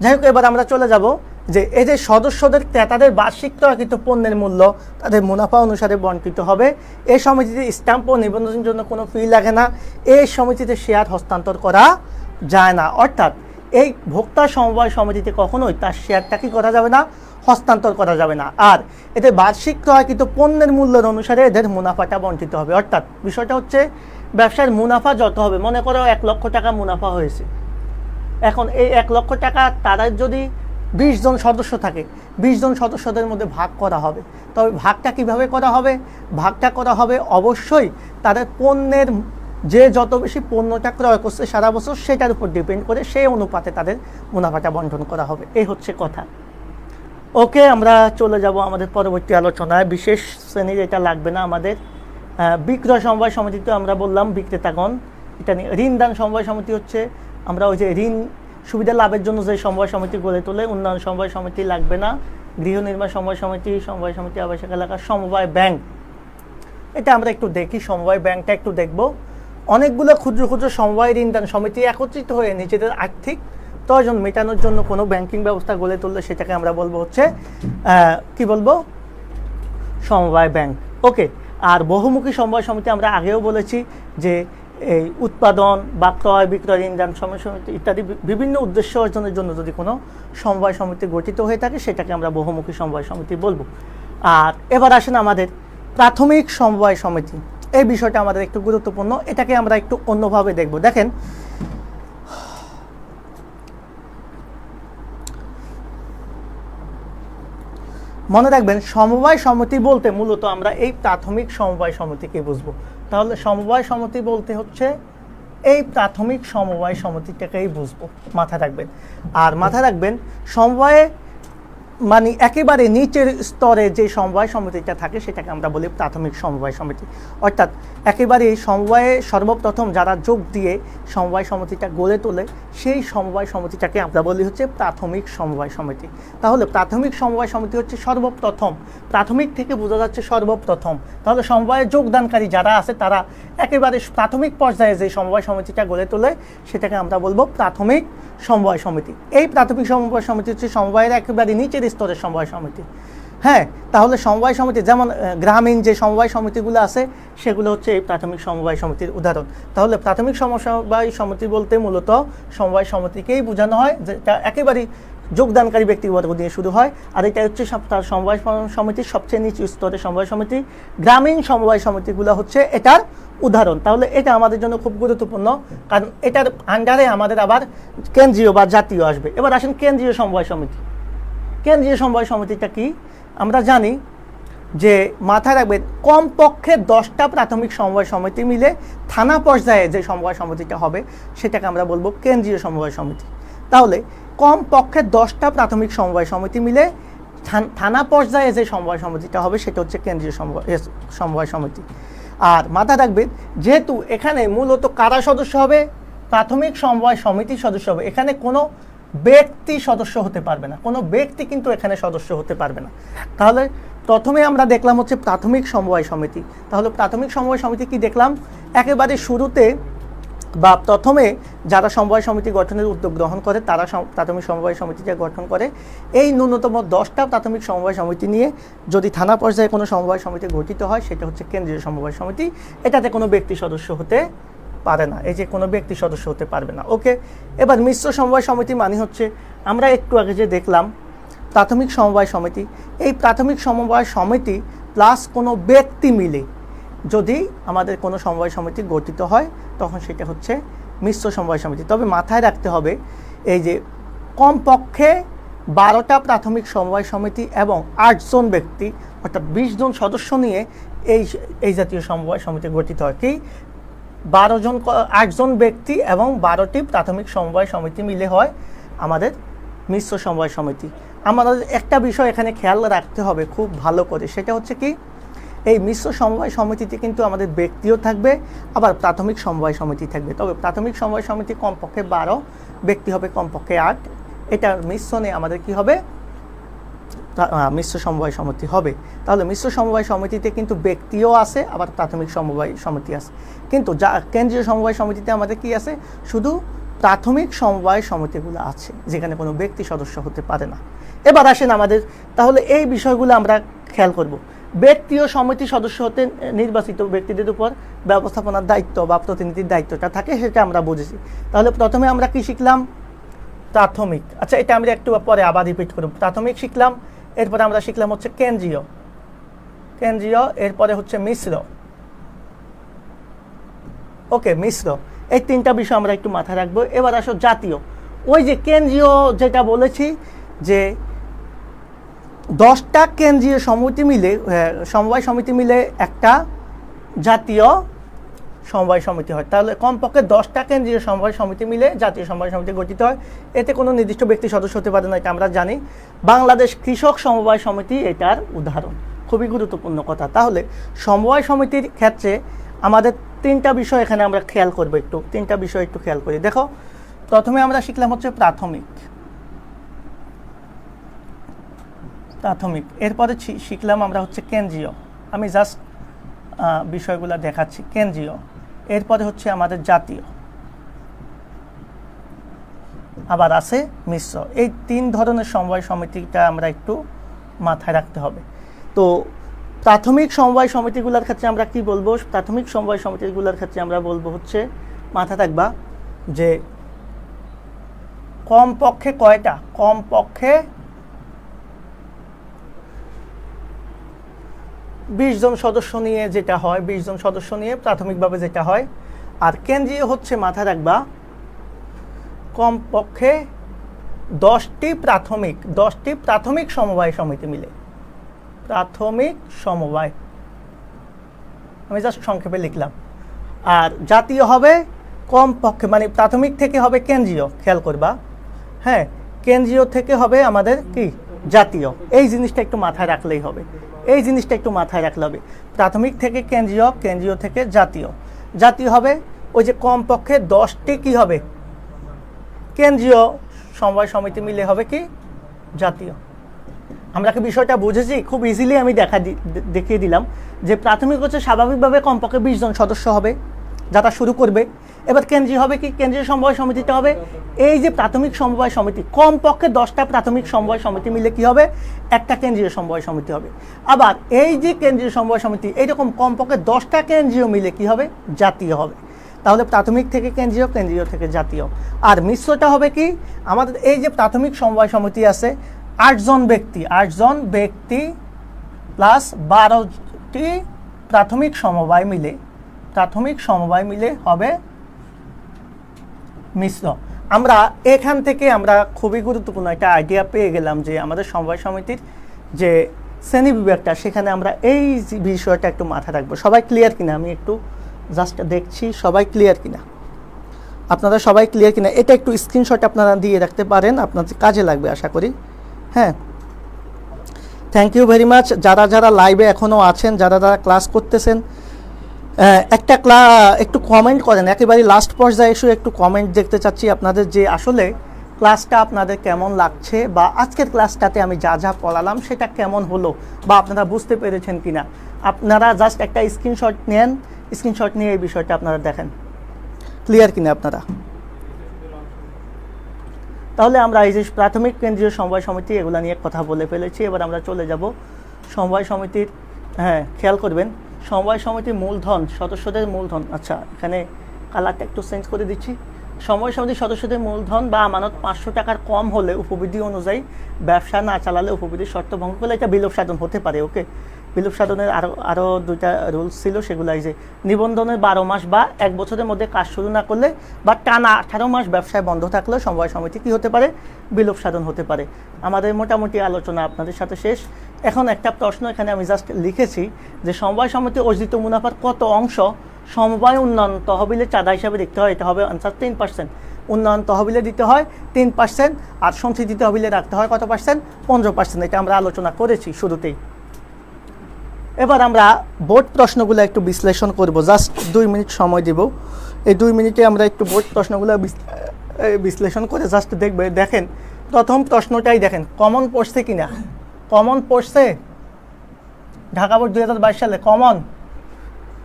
যাই হোক, এবার আমরা চলে যাব যে এই যে সদস্যদের ক্রেতাদের বার্ষিক ক্রয়কৃত পণ্যের মূল্য তাদের মুনাফা অনুসারে বণ্টিত হবে। এই সমিতিতে স্ট্যাম্প ও নিবন্ধনের জন্য কোনো ফি লাগে না। এই সমিতিতে শেয়ার হস্তান্তর করা যায় না, অর্থাৎ এই ভোক্তা সমবায় সমিতিতে কখনোই তার শেয়ারটা কি করা যাবে না, হস্তান্তর করা যাবে না। আর এতে বার্ষিক ক্রয়কৃত পণ্যের মূল্যের অনুসারে এদের মুনাফাটা বণ্টিত হবে। অর্থাৎ বিষয়টা হচ্ছে ব্যবসার মুনাফা যত হবে, মনে করো 1 লক্ষ টাকা মুনাফা হয়েছে, এখন এই 1 লক্ষ টাকা তারা যদি 20 জন সদস্য থাকে, 20 জন সদস্যদের মধ্যে ভাগ করা হবে। তবে ভাগটা কিভাবে করা হবে? ভাগটা করা হবে অবশ্যই তাদের পণ্যের যে যত বেশি পণ্যটা ক্রয় করছে সারা বছর সেটার উপর ডিপেন্ড করে সেই অনুপাতে তাদের মুনাফাটা বণ্টন করা হবে। এই হচ্ছে কথা। ওকে, আমরা চলে যাব আমাদের পরবর্তী আলোচনায়। বিশেষ শ্রেণীর এটা লাগবে না আমাদের, বিক্রয় সমবায় সমিতি তো আমরা বললাম বিক্রেতাগণ, এটা নিয়ে ঋণদান সমবায় সমিতি হচ্ছে আমরা ওই যে ঋণ সুবিধা লাভের জন্য যে সমবায় সমিতি গড়ে তোলে, উন্নয়ন সমবায় সমিতি লাগবে না, গৃহ নির্মাণ সমবায় সমিতি আবাসিক এলাকার সমবায় ব্যাংক, এটা আমরা একটু দেখি। সমবায় ব্যাংকটা একটু দেখব। অনেকগুলো ক্ষুদ্র ক্ষুদ্র সমবায় ঋণদান সমিতি একত্রিত হয়ে নিজেদের আর্থিক প্রয়োজন মেটানোর জন্য কোনো ব্যাংকিং ব্যবস্থা গড়ে তুললে সেটাকে আমরা বলবো হচ্ছে কি বলবো, সমবায় ব্যাংক। ওকে, আর বহুমুখী সমবায় সমিতি আমরা আগেও বলেছি যে এই উৎপাদন বা ক্রয় বিক্রয় ঋণদান সমবায় সমিতি ইত্যাদি বিভিন্ন উদ্দেশ্য অর্জনের জন্য যদি কোনো সমবায় সমিতি গঠিত হয়ে থাকে সেটাকে আমরা বহুমুখী সমবায় সমিতি বলবো। আর এবার আসেন আমাদের প্রাথমিক সমবায় সমিতি, এই বিষয়টা আমাদের একটু গুরুত্বপূর্ণ, এটাকে আমরা একটু অন্যভাবে দেখব। দেখেন, মনে রাখবেন সমবায় সমিতি বলতে মূলত আমরা এই প্রাথমিক সমবায় সমিতিকে বুঝবো। তাহলে সমবায় সমিতি বলতে হচ্ছে এই প্রাথমিক সমবায় সমিতিটাকেই বুঝবো, মাথায় রাখবেন। আর মাথায় রাখবেন সমবায়ে মানে একেবারে নিচের স্তরে যে সমবায় সমিতিটা থাকে সেটাকে আমরা বলি প্রাথমিক সমবায় সমিতি। অর্থাৎ একেবারে সমবায়ে সর্বপ্রথম যারা যোগ দিয়ে সমবায় সমিতিটা গড়ে তোলে সেই সমবায় সমিতিটাকে আমরা বলি হচ্ছে প্রাথমিক সমবায় সমিতি। তাহলে প্রাথমিক সমবায় সমিতি হচ্ছে সর্বপ্রথম, প্রাথমিক থেকে বোঝা যাচ্ছে সর্বপ্রথম। তাহলে সমবায়ে যোগদানকারী যারা আছে তারা একেবারে প্রাথমিক পর্যায়ে যে সমবায় সমিতিটা গড়ে তোলে সেটাকে আমরা বলবো প্রাথমিক সমবায় সমিতি। এই প্রাথমিক সমবায় সমিতি হচ্ছে সমবায়ের একেবারে নিচের স্তরের সমবায় সমিতি। হ্যাঁ, তাহলে সমবায় সমিতি যেমন গ্রামীণ যে সমবায় সমিতিগুলো আছে সেগুলো হচ্ছে এই প্রাথমিক সমবায় সমিতির উদাহরণ। তাহলে প্রাথমিক সমবায় সমিতি বলতে মূলত সমবায় সমিতিকেই বোঝানো হয়, যেটা একেবারেই যোগদানকারী ব্যক্তিবর্গ দিয়ে শুরু হয়। আর এটা হচ্ছে সমবায় সমিতির সবচেয়ে নিচু স্তরের সমবায় সমিতি। গ্রামীণ সমবায় সমিতিগুলো হচ্ছে এটার উদাহরণ। তাহলে এটা আমাদের জন্য খুব গুরুত্বপূর্ণ, কারণ এটার আন্ডারে আমাদের আবার কেন্দ্রীয় বা জাতীয় আসবে। এবার আসেন কেন্দ্রীয় সমবায় সমিতি। কেন্দ্রীয় সমবায় সমিতিটা কি আমরা জানি যে মাথায় রাখবেন কমপক্ষে 10টা প্রাথমিক সমবায় সমিতি মিলে থানা পর্যায়ে যে সমবায় সমিতিটা হবে সেটাকে আমরা বলবো কেন্দ্রীয় সমবায় সমিতি। তাহলে কমপক্ষে 10টা প্রাথমিক সমবায় সমিতি মিলে থানা পর্যায়ে যে সমবায় সমিতিটা হবে সেটা হচ্ছে কেন্দ্রীয় সমবায় সমিতি। আর মাথায় রাখবেন যেহেতু এখানে মূলত কারা সদস্য হবে, প্রাথমিক সমবায় সমিতির সদস্য হবে, এখানে কোনো ব্যক্তি সদস্য হতে পারবে না, কোনো ব্যক্তি কিন্তু এখানে সদস্য হতে পারবে না। তাহলে প্রথমে আমরা দেখলাম হচ্ছে প্রাথমিক সমবায় সমিতি। তাহলে প্রাথমিক সমবায় সমিতি কি দেখলাম, একেবারে শুরুতে বা প্রথমে যারা সমবায় সমিতি গঠনের উদ্যোগ গ্রহণ করে তারা প্রাথমিক সমবায় সমিতিটা গঠন করে। এই ন্যূনতম 10টা প্রাথমিক সমবায় সমিতি নিয়ে যদি থানা পর্যায়ে কোনো সমবায় সমিতি গঠিত হয় সেটা হচ্ছে কেন্দ্রীয় সমবায় সমিতি। এটাতে কোনো ব্যক্তি সদস্য হতে পারে না, এই যে কোনো ব্যক্তি সদস্য হতে পারবে না। ওকে, এবার মিশ্র সমবায় সমিতি মানে হচ্ছে আমরা একটু আগে যে দেখলাম প্রাথমিক সমবায় সমিতি, এই প্রাথমিক সমবায় সমিতি প্লাস কোনো ব্যক্তি মিলে যদি আমাদের কোনো সমবায় সমিতি গঠিত হয় তখন সেটা হচ্ছে মিশ্র সমবায় সমিতি। তবে মাথায় রাখতে হবে এই যে কমপক্ষে 12টা প্রাথমিক সমবায় সমিতি এবং 8 জন ব্যক্তি অর্থাৎ 20 জন সদস্য নিয়ে এই জাতীয় সমবায় সমিতি গঠিত হয়। কি 8 জন ব্যক্তি এবং 12টি প্রাথমিক সমবায় সমিতি মিলে হয় আমাদের মিশ্র সমবায় সমিতি। আমাদের একটা বিষয় এখানে খেয়াল রাখতে হবে খুব ভালো করে, সেটা হচ্ছে কি এই মিশ্র সমবায় সমিতিতে কিন্তু আমাদের ব্যক্তিও থাকবে আবার প্রাথমিক সমবায় সমিতি থাকবে। তবে প্রাথমিক সমবায় সমিতি কমপক্ষে 12, ব্যক্তি হবে কমপক্ষে 8। এটা মিশ্রণে আমাদের কি হবে, মিশ্র সমবায় সমিতি হবে। তাহলে মিশ্র সমবায় সমিতিতে কিন্তু ব্যক্তিও আছে আবার প্রাথমিক সমবায় সমিতি আছে, কিন্তু যা কেন্দ্রীয় সমবায় সমিতিতে আমাদের কি আছে, শুধু প্রাথমিক সমবায় সমিতিগুলো আছে যেখানে কোনো ব্যক্তি সদস্য হতে পারে না। এবার আসেন আমাদের, তাহলে এই বিষয়গুলো আমরা খেয়াল করব। ব্যক্তি ও সমিতি সদস্য হতে নির্বাচিত ব্যক্তিদের উপর ব্যবস্থাপনার দায়িত্ব বা প্রতিনিধির দায়িত্বটা থাকে, সেটা আমরা বুঝেছি। তাহলে প্রথমে আমরা কি শিখলাম, প্রাথমিক। আচ্ছা, এটা আমরা একটু পরে আবার রিপিট করব। প্রাথমিক শিখলাম, এরপরে আমরা শিখলাম হচ্ছে কেন্দ্রীয়, এরপরে হচ্ছে মিশ্র। ওকে, মিশ্র, এই 3টা বিষয় আমরা একটু মাথায় রাখবো। এবার আসো জাতীয়। ওই যে কেন্দ্রীয় যেটা বলেছি যে 10টা কেন্দ্রীয় সমিতি মিলে সমবায় সমিতি মিলে একটা জাতীয় সমবায় সমিতি হয়। তাহলে কমপক্ষে 10টা কেন্দ্রীয় সমবায় সমিতি মিলে জাতীয় সমবায় সমিতি গঠিত হয়। এতে কোনো নির্দিষ্ট ব্যক্তি সদস্য হতে পারে না, এটা আমরা জানি। বাংলাদেশ কৃষক সমবায় সমিতি এটার উদাহরণ। খুবই গুরুত্বপূর্ণ কথা। তাহলে সমবায় সমিতির ক্ষেত্রে আমাদের তিনটা বিষয় এখানে আমরা খেয়াল করবো, একটু তিনটা বিষয় একটু খেয়াল করি। দেখো, প্রথমে আমরা শিখলাম হচ্ছে প্রাথমিক, এরপরে শিখলাম আমরা হচ্ছে কেন্দ্রীয়, আমি জাস্ট বিষয়গুলো দেখাচ্ছি, কেন্দ্রীয়, এরপরে হচ্ছে আমাদের জাতীয়, আবার আছে মিশ্র। এই তিন ধরনের সমবায় সমিতিটা আমরা একটু মাথায় রাখতে হবে। তো প্রাথমিক সমবায় সমিতিগুলোর ক্ষেত্রে আমরা কি বলবো, প্রাথমিক সমবায় সমিতিগুলোর ক্ষেত্রে আমরা বলবো হচ্ছে, মাথায় রাখবা যে কমপক্ষে কয়টা, কমপক্ষে 20 জন সদস্য নিয়ে যেটা হয়, 20 জন সদস্য নিয়ে প্রাথমিকভাবে যেটা হয়। আর কেন্দ্রীয় হচ্ছে মাথায় রাখবা কমপক্ষে 10টি প্রাথমিক সমবায় সমিতি মিলে, প্রাথমিক সমবায়, আমি জাস্ট সংক্ষেপে লিখলাম। আর জাতীয় হবে কমপক্ষে, মানে প্রাথমিক থেকে হবে কেন্দ্রীয়, খেয়াল করবা, হ্যাঁ, কেন্দ্রীয় থেকে হবে আমাদের কি জাতীয়। এই জিনিসটা একটু মাথায় রাখলেই হবে, এই জিনিসটা একটু মাথায় রাখলে হবে। প্রাথমিক থেকে কেন্দ্রীয়, কেন্দ্রীয় থেকে জাতীয়, জাতীয় হবে ওই যে কমপক্ষে 10টি কি হবে কেন্দ্রীয় সমবায় সমিতি মিলে হবে কি জাতীয়। আমরা কি বিষয়টা বুঝেছি? খুব ইজিলি আমি দেখিয়ে দিলাম যে প্রাথমিক হচ্ছে স্বাভাবিকভাবে কমপক্ষে 20 জন সদস্য হবে যারা শুরু করবে। এবার কেন্দ্রীয় হবে কি, কেন্দ্রীয় সমবায় সমিতিটা হবে এই যে প্রাথমিক সমবায় সমিতি, কমপক্ষে 10টা প্রাথমিক সমবায় সমিতি মিলে কি হবে, একটা কেন্দ্রীয় সমবায় সমিতি হবে। আবার এই যে কেন্দ্রীয় সমবায় সমিতি, এইরকম কমপক্ষে 10টা কেন্দ্রীয় মিলে কি হবে, জাতীয় হবে। তাহলে প্রাথমিক থেকে কেন্দ্রীয়, কেন্দ্রীয় থেকে জাতীয়। আর মিশ্রটা হবে কি, আমাদের এই যে প্রাথমিক সমবায় সমিতি আছে 8 জন ব্যক্তি প্লাস 12টি প্রাথমিক সমবায় মিলে হবে মিশ্র। আমরা এখান থেকে আমরা খুবই গুরুত্বপূর্ণ একটা আইডিয়া পেয়ে গেলাম যে আমাদের সমবায় সমিতির যে শ্রেণী বিভাগটা, সেখানে আমরা এই বিষয়টা একটু মাথায় রাখবো। সবাই ক্লিয়ার কিনা, আমি একটু জাস্ট দেখছি সবাই ক্লিয়ার কিনা, আপনারা সবাই ক্লিয়ার কিনা, এটা একটু স্ক্রিনশট আপনারা দিয়ে রাখতে পারেন, আপনাদের কাজে লাগবে আশা করি। হ্যাঁ, থ্যাংক ইউ ভেরি মাচ। যারা লাইভে এখনও আছেন, যারা ক্লাস করতেছেন, একটু কমেন্ট করেন, একেবারে লাস্ট পর্যায়ে এসে একটু কমেন্ট দেখতে চাচ্ছি আপনাদের, যে আসলে ক্লাসটা আপনাদের কেমন লাগছে, বা আজকের ক্লাসটাতে আমি যা পড়ালাম সেটা কেমন হলো, বা আপনারা বুঝতে পেরেছেন কিনা। আপনারা জাস্ট একটা স্ক্রিনশট নেন, স্ক্রিনশট নিয়ে এই বিষয়টা আপনারা দেখেন ক্লিয়ার কিনা আপনারা। তাহলে আমরা এই যে প্রাথমিক কেন্দ্রীয় সমবায় সমিতি এগুলা নিয়ে কথা বলে ফেলেছি। এবার আমরা চলে যাব সমবায় সমিতির, হ্যাঁ খেয়াল করবেন, সমবায় সমিতির মূলধন, সদস্যদের মূলধন। আচ্ছা, এখানে কালারটা একটু চেঞ্জ করে দিচ্ছি। সমবায় সমিতির সদস্যদের মূলধন বা আমানত 500 টাকার কম হলে উপবিধি অনুযায়ী ব্যবসা না চালালে উপবিধির শর্ত ভঙ্গ করলে এটা বিলোপ সাধন হতে পারে। ওকে, বিলোপ সাধনের আরও 2টা রুলস ছিল, সেগুলো এই যে নিবন্ধনের 12 মাস বা 1 বছরের মধ্যে কাজ শুরু না করলে বা টানা 18 মাস ব্যবসায় বন্ধ থাকলে সমবায় সমিতি কী হতে পারে, বিলোপ সাধন হতে পারে। আমাদের মোটামুটি আলোচনা আপনাদের সাথে শেষ। এখন একটা প্রশ্ন এখানে আমি জাস্ট লিখেছি যে সমবায় সমিতি অর্জিত মুনাফার কত অংশ সমবায় উন্নয়ন তহবিলে চাঁদা হিসাবে দেখতে হয়। এটা হবে আনসার 3%। উন্নয়ন তহবিলে দিতে হয় 3%, আর সংস্কৃতি তহবিলে রাখতে হয় কত পার্সেন্ট, 15%। এটা আমরা আলোচনা করেছি শুরুতেই। এবার আমরা বোর্ড প্রশ্নগুলো একটু বিশ্লেষণ করব, জাস্ট 2 মিনিট সময় দেব। এই 2 মিনিটে আমরা একটু বোর্ড প্রশ্নগুলো বিশ্লেষণ করে জাস্ট দেখেন প্রথম প্রশ্নটাই দেখেন কমন পড়ছে কিনা। কমন পড়ছে ঢাকা বোর্ড 2022 সালে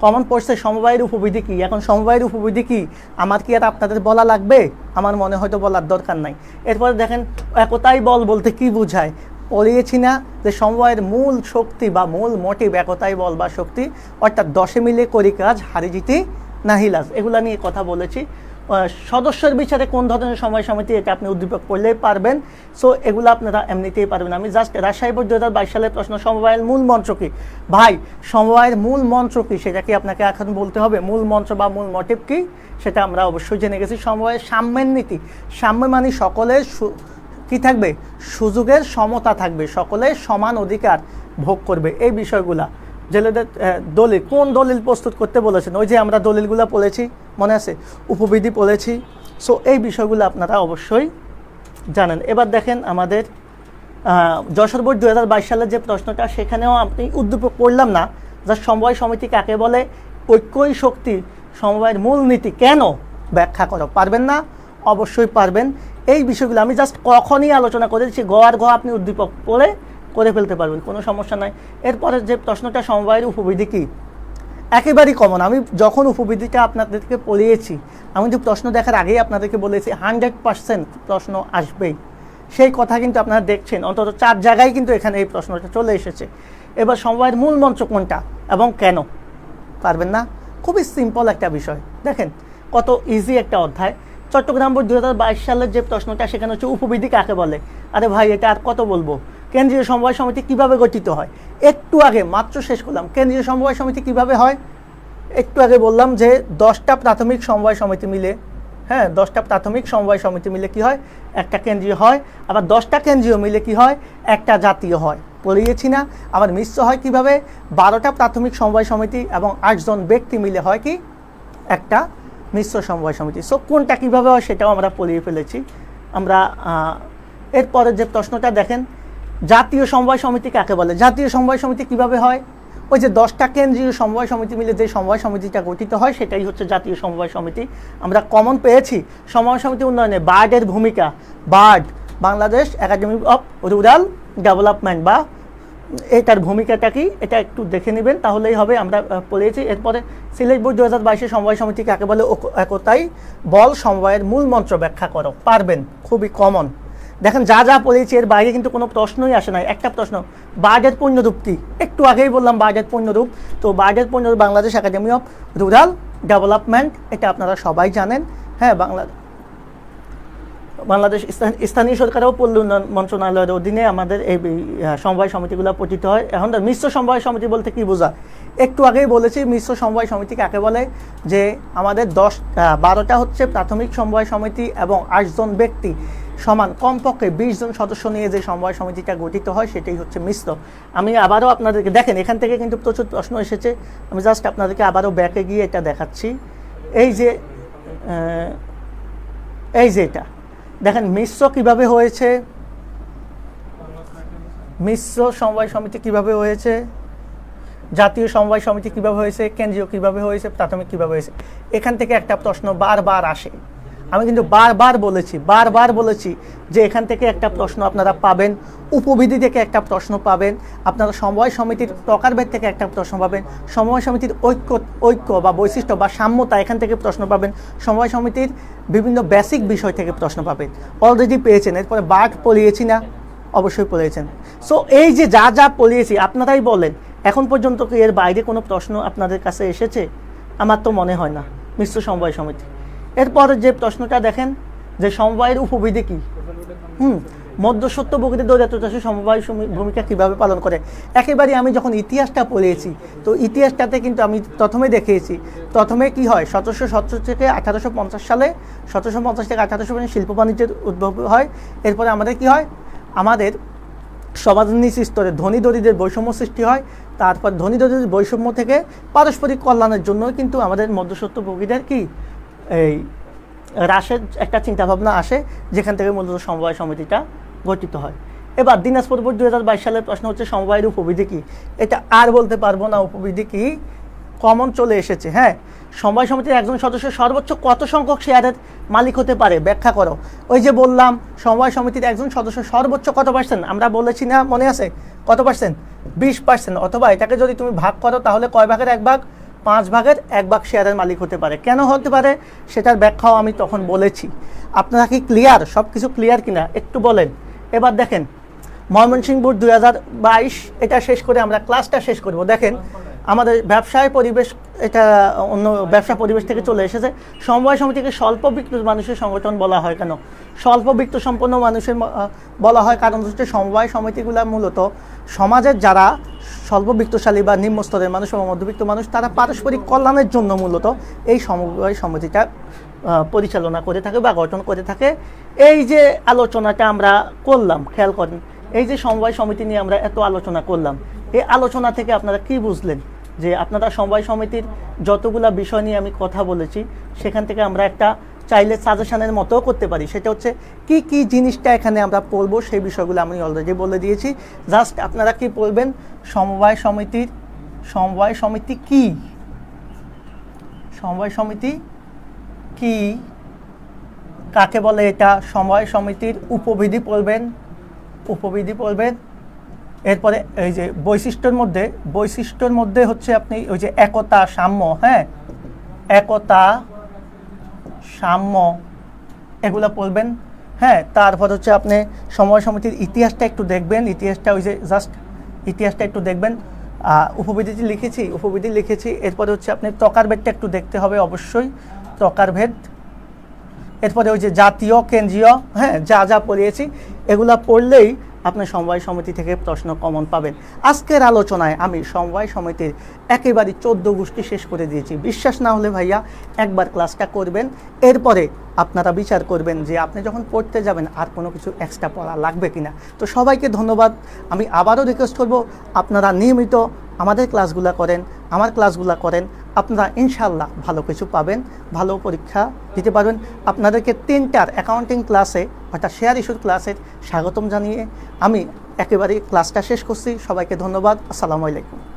কমন পড়ছে সমবায়ের উপবিধি কি। এখন সমবায়ের উপবিধি কি আমার কি আর আপনাদের বলা লাগবে? আমার মনে হয়তো বলার দরকার নাই। এরপরে দেখেন একতাই বল বলতে কি বোঝায়, পড়িয়েছি না যে সমবায়ের মূল শক্তি বা মূল মোটিভ একতাই বল বা শক্তি, অর্থাৎ 10 মিলে করি কাজ হারি জিতি নাহি লাজ, এগুলা নিয়ে কথা বলেছি। সদস্যের বিচারে কোন ধরনের সমবায় সমিতি, এটা আপনি উদ্দীপক করলেই পারবেন। সো এগুলো আপনারা এমনিতেই পারবেন। আমি জাস্ট রাজশাহী বোর্ড 2022 সালের প্রশ্ন, সমবায়ের মূল মন্ত্র কি? ভাই সমবায়ের মূল মন্ত্র কি সেটা কি আপনাকে এখন বলতে হবে? মূল মন্ত্র বা মূল মোটিভ কি সেটা আমরা অবশ্যই জেনে গেছি। সমবায়ের সাম্যের নীতি, সাম্য মানে সকলের কি থাকবে, সুযোগের সমতা থাকবে, সকলে সমান অধিকার ভোগ করবে। এই বিষয়গুলা জেলেদের দলিল, কোন দলিল প্রস্তুত করতে বলেছেন, ওই যে আমরা দলিলগুলো পড়েছি মনে আছে, উপবিধি পড়েছি। সো এই বিষয়গুলো আপনারা অবশ্যই জানেন। এবার দেখেন আমাদের যশোর বোর্ড 2022 সালের যে প্রশ্নটা সেখানেও আপনি উদ্দীপক করলাম না যা সমবায় সমিতি কাকে বলে, ঐক্যই শক্তি, সমবায়ের মূলনীতি কেন, ব্যাখ্যা করো। পারবেন না? অবশ্যই পারবেন। এই বিষয়গুলো আমি জাস্ট কখনই আলোচনা করেছি, গ আর ঘ আপনি উদ্দীপক পড়ে করে ফেলতে পারবেন, কোনো সমস্যা নাই। এরপরে যে প্রশ্নটা সমবায়ের উপবিধি কী, একেবারেই কমন। আমি যখন উপবিধিটা আপনাদেরকে পড়িয়েছি, আমি কিন্তু প্রশ্ন দেখার আগেই আপনাদেরকে বলেছি 100% প্রশ্ন আসবেই। সেই কথা কিন্তু আপনারা দেখছেন, অন্তত 4 জায়গায় কিন্তু এখানে এই প্রশ্নটা চলে এসেছে। এবার সমবায়ের মূল মন্ত্র কোনটা এবং কেন, পারবেন না? খুবই সিম্পল একটা বিষয়, দেখেন কত ইজি একটা অধ্যায়। চট্টগ্রাম বোর্ড 2022 সালের যে প্রশ্নটা সেখানে হচ্ছে উপবিধি কাকে বলে। আরে ভাই, এটা আর কত বলবো। কেন্দ্রীয় সমবায় সমিতি কিভাবে গঠিত হয়, একটু আগে মাত্র শেষ করলাম। কেন্দ্রীয় সমবায় সমিতি কিভাবে হয়, একটু আগে বললাম যে 10টা প্রাথমিক সমবায় সমিতি মিলে, হ্যাঁ 10টা প্রাথমিক সমবায় সমিতি মিলে কি হয়, একটা কেন্দ্রীয় হয়। আবার 10টা কেন্দ্রীয় মিলে কি হয়, একটা জাতীয় হয়। পড়িয়েছি না? আবার মিশ্র হয় কিভাবে, 12টা প্রাথমিক সমবায় সমিতি এবং 8 জন ব্যক্তি মিলে হয় কি একটা মিশ্র সমবায় সমিতি। সো কোনটা কীভাবে হয় সেটাও আমরা পড়িয়ে ফেলেছি। আমরা এরপরে যে প্রশ্নটা দেখেন, জাতীয় সমবায় সমিতি কাকে বলে। জাতীয় সমবায় সমিতি কিভাবে হয়, ওই যে 10টা কেন্দ্রীয় সমবায় সমিতি মিলে যে সমবায় সমিতিটা গঠিত হয় সেটাই হচ্ছে জাতীয় সমবায় সমিতি। আমরা কমন পেয়েছি সমবায় সমিতি উন্নয়নে বার্ডের ভূমিকা। Bird Bangladesh academy of rural development, বা এটার ভূমিকাটা কি এটা একটু দেখে নেবেন তাহলেই হবে। আমরা পড়িয়েছি। এরপরে সিলেট বোর্ড 2022 সমবায় সমিতি কাকে বলে, একতাই বল সমবায়ের মূল মন্ত্র ব্যাখ্যা করো। পারবেন, খুবই কমন। দেখেন যা যা পড়িয়েছি এর বাইরে কিন্তু কোনো প্রশ্নই আসে নাই। একটা প্রশ্ন, বার্ডের পূর্ণরূপ কি, একটু আগেই বললাম বার্ডের পূর্ণরূপ। তো বার্ডের পূর্ণরূপ Bangladesh academy of rural development, এটা আপনারা সবাই জানেন। হ্যাঁ, বাংলাদেশ স্থানীয় সরকার ও পল্লী উন্নয়ন মন্ত্রণালয়ের অধীনে আমাদের এই সমবায় সমিতিগুলো পঠিত হয়। এখন মিশ্র সমবায় সমিতি বলতে কি বোঝায়, একটু আগেই বলেছি মিশ্র সমবায় সমিতি কাকে বলে, যে আমাদের 12টা হচ্ছে প্রাথমিক সমবায় সমিতি এবং 8 জন ব্যক্তি সমান কমপক্ষে 20 জন সদস্য নিয়ে যে সমবায় সমিতিটা গঠিত হয় সেটাই হচ্ছে মিশ্র। আমি আবারও আপনাদেরকে দেখেন, এখান থেকে কিন্তু প্রচুর প্রশ্ন এসেছে। আমি জাস্ট আপনাদেরকে আবারও ব্যাকে গিয়ে এটা দেখাচ্ছি। এই যে এটা দেখেন মিশ্র কিভাবে হয়েছে, মিশ্র সমবায় সমিতি কিভাবে হয়েছে, জাতীয় সমবায় সমিতি কিভাবে হয়েছে, কেন্দ্রীয় কিভাবে হয়েছে, প্রাথমিক কিভাবে হয়েছে। এখান থেকে একটা প্রশ্ন বারবার আসে। আমি কিন্তু বারবার বলেছি যে এখান থেকে একটা প্রশ্ন আপনারা পাবেন, উপবিধি থেকে একটা প্রশ্ন পাবেন, আপনারা সমবায় সমিতির প্রকারভেদ থেকে একটা প্রশ্ন পাবেন, সমবায় সমিতির ঐক্য বা বৈশিষ্ট্য বা সাম্যতা এখান থেকে প্রশ্ন পাবেন, সমবায় সমিতির বিভিন্ন বেসিক বিষয় থেকে প্রশ্ন পাবেন। অলরেডি পেয়েছেন। এরপরে বার্ড পড়িয়েছি না, অবশ্যই পড়িয়েছেন। সো এই যে যা পড়িয়েছি আপনারাই বলেন, এখন পর্যন্ত কি এর বাইরে কোনো প্রশ্ন আপনাদের কাছে এসেছে? আমার তো মনে হয় না। মিশ্র সমবায় সমিতি। এরপরে যে প্রশ্নটা দেখেন যে সমবায়ের উপবিধি কি, মধ্যস্বত্বভোগীদের দরিদ্র চাষী সমবায় ভূমিকা কীভাবে পালন করে। একেবারে আমি যখন ইতিহাসটা পড়িয়েছি, তো ইতিহাসটাতে কিন্তু আমি প্রথমে দেখিয়েছি, প্রথমে কি হয় 1717 থেকে 1850 সালে, 1750 থেকে 1850 শিল্প বাণিজ্যের উদ্ভব হয়। এরপরে আমাদের কি হয়, আমাদের সমাজের নিচ স্তরে ধনী দরিদ্রের বৈষম্য সৃষ্টি হয়। তারপর ধনী দরিদ্রের বৈষম্য থেকে পারস্পরিক কল্যাণের জন্য কিন্তু আমাদের মধ্যস্বত্বভোগীদের কি এই হ্রাসের একটা চিন্তাভাবনা আসে, যেখান থেকে মূলত সমবায় সমিতিটা গঠিত হয়। এবার দিনাজপুর বোর্ড 2022 সালের প্রশ্ন হচ্ছে সমবায়ের উপবিধি কি। এটা আর বলতে পারবো না, উপবিধি কি কমন চলে এসেছে। হ্যাঁ, সমবায় সমিতির একজন সদস্য সর্বোচ্চ কত সংখ্যক শেয়ারের মালিক হতে পারে, ব্যাখ্যা করো। ওই যে বললাম সমবায় সমিতির একজন সদস্য সর্বোচ্চ কত পার্সেন্ট, আমরা বলেছি না, মনে আছে কত পার্সেন্ট, 20%। অথবা এটাকে যদি তুমি ভাগ করো তাহলে কয় ভাগের 1 ভাগ, 5 ভাগের 1 ভাগ শেয়ারের মালিক হতে পারে। কেন হতে পারে সেটার ব্যাখ্যাও আমি তখন বলেছি। আপনারা কি ক্লিয়ার, সব কিছু ক্লিয়ার কিনা একটু বলেন। এবার দেখেন ময়মনসিংহ বোর্ড 2022, এটা শেষ করে আমরা ক্লাসটা শেষ করব। দেখেন আমাদের ব্যবসায় পরিবেশ, এটা অন্য ব্যবসা পরিবেশ থেকে চলে এসেছে। সমবায় সমিতিকে স্বল্প বিত্ত মানুষের সংগঠন বলা হয় কেন, স্বল্প বিত্ত সম্পন্ন মানুষের বলা হয় কারণ হচ্ছে সমবায় সমিতিগুলো মূলত সমাজের যারা স্বল্প বিত্তশালী বা নিম্ন স্তরের মানুষ বা মধ্যবিত্ত মানুষ, তারা পারস্পরিক কল্যাণের জন্য মূলত এই সমবায় সমিতিটা পরিচালনা করে থাকে বা গঠন করে থাকে। এই যে আলোচনাটা আমরা করলাম, খেয়াল করেন, এই যে সমবায় সমিতি নিয়ে আমরা এত আলোচনা করলাম, এই আলোচনা থেকে আপনারা কি বুঝলেন, যে আপনারা সমবায় সমিতির যতগুলা বিষয় নিয়ে আমি কথা বলেছি সেখান থেকে আমরা একটা চাইলে সাজেশনের মতো করতে পারি। সেটা হচ্ছে কি কি জিনিসটা এখানে আমরা পড়বো সেই বিষয়গুলো আমি অলরেডি বলে দিয়েছি। জাস্ট আপনারা কি পড়বেন, সমবায় সমিতি কি, সমবায় সমিতি কি, কাকে বলে এটা, সমবায় সমিতির উপবিধি পড়বেন, এরপরে এই যে বৈশিষ্ট্যর মধ্যে হচ্ছে আপনি ওই যে একতা সাম্য, হ্যাঁ একতা সাম্য এগুলো পড়বেন, হ্যাঁ। তারপর হচ্ছে আপনি সমবায় সমিতির ইতিহাসটা একটু দেখবেন, ইতিহাসটা ওই যে জাস্ট ইতিহাসটা একটু দেখবেন। উপবিধি লিখেছি। এরপরে হচ্ছে আপনি প্রকারভেদটা একটু দেখতে হবে অবশ্যই, প্রকারভেদ। এরপরে ওই যে জাতীয় কেন্দ্রীয়, হ্যাঁ যা পড়িয়েছি এগুলা পড়লেই আপনি সমবায় সমিতি থেকে প্রশ্ন কমন পাবেন। আজকের আলোচনায় আমি সমবায় সমিতির একেবারে 14 গোষ্ঠী শেষ করে দিয়েছি। বিশ্বাস না হলে ভাইয়া একবার ক্লাসটা করবেন, এরপরে আপনারা বিচার করবেন যে আপনি যখন পড়তে যাবেন আর কোনো কিছু এক্সট্রা পড়া লাগবে কিনা। তো সবাইকে ধন্যবাদ। আমি আবারও রিকোয়েস্ট করব আপনারা নিয়মিত আমাদের ক্লাসগুলো করেন, আমার ক্লাসগুলো করেন, আপনারা ইনশাল্লাহ ভালো কিছু পাবেন, ভালো পরীক্ষা দিতে পারবেন। আপনাদেরকে 3টার অ্যাকাউন্টিং ক্লাসে অর্থাৎ শেয়ার ইস্যুর ক্লাসের স্বাগতম জানিয়ে আমি একেবারে ক্লাসটা শেষ করছি। সবাইকে ধন্যবাদ। আসসালামু আলাইকুম।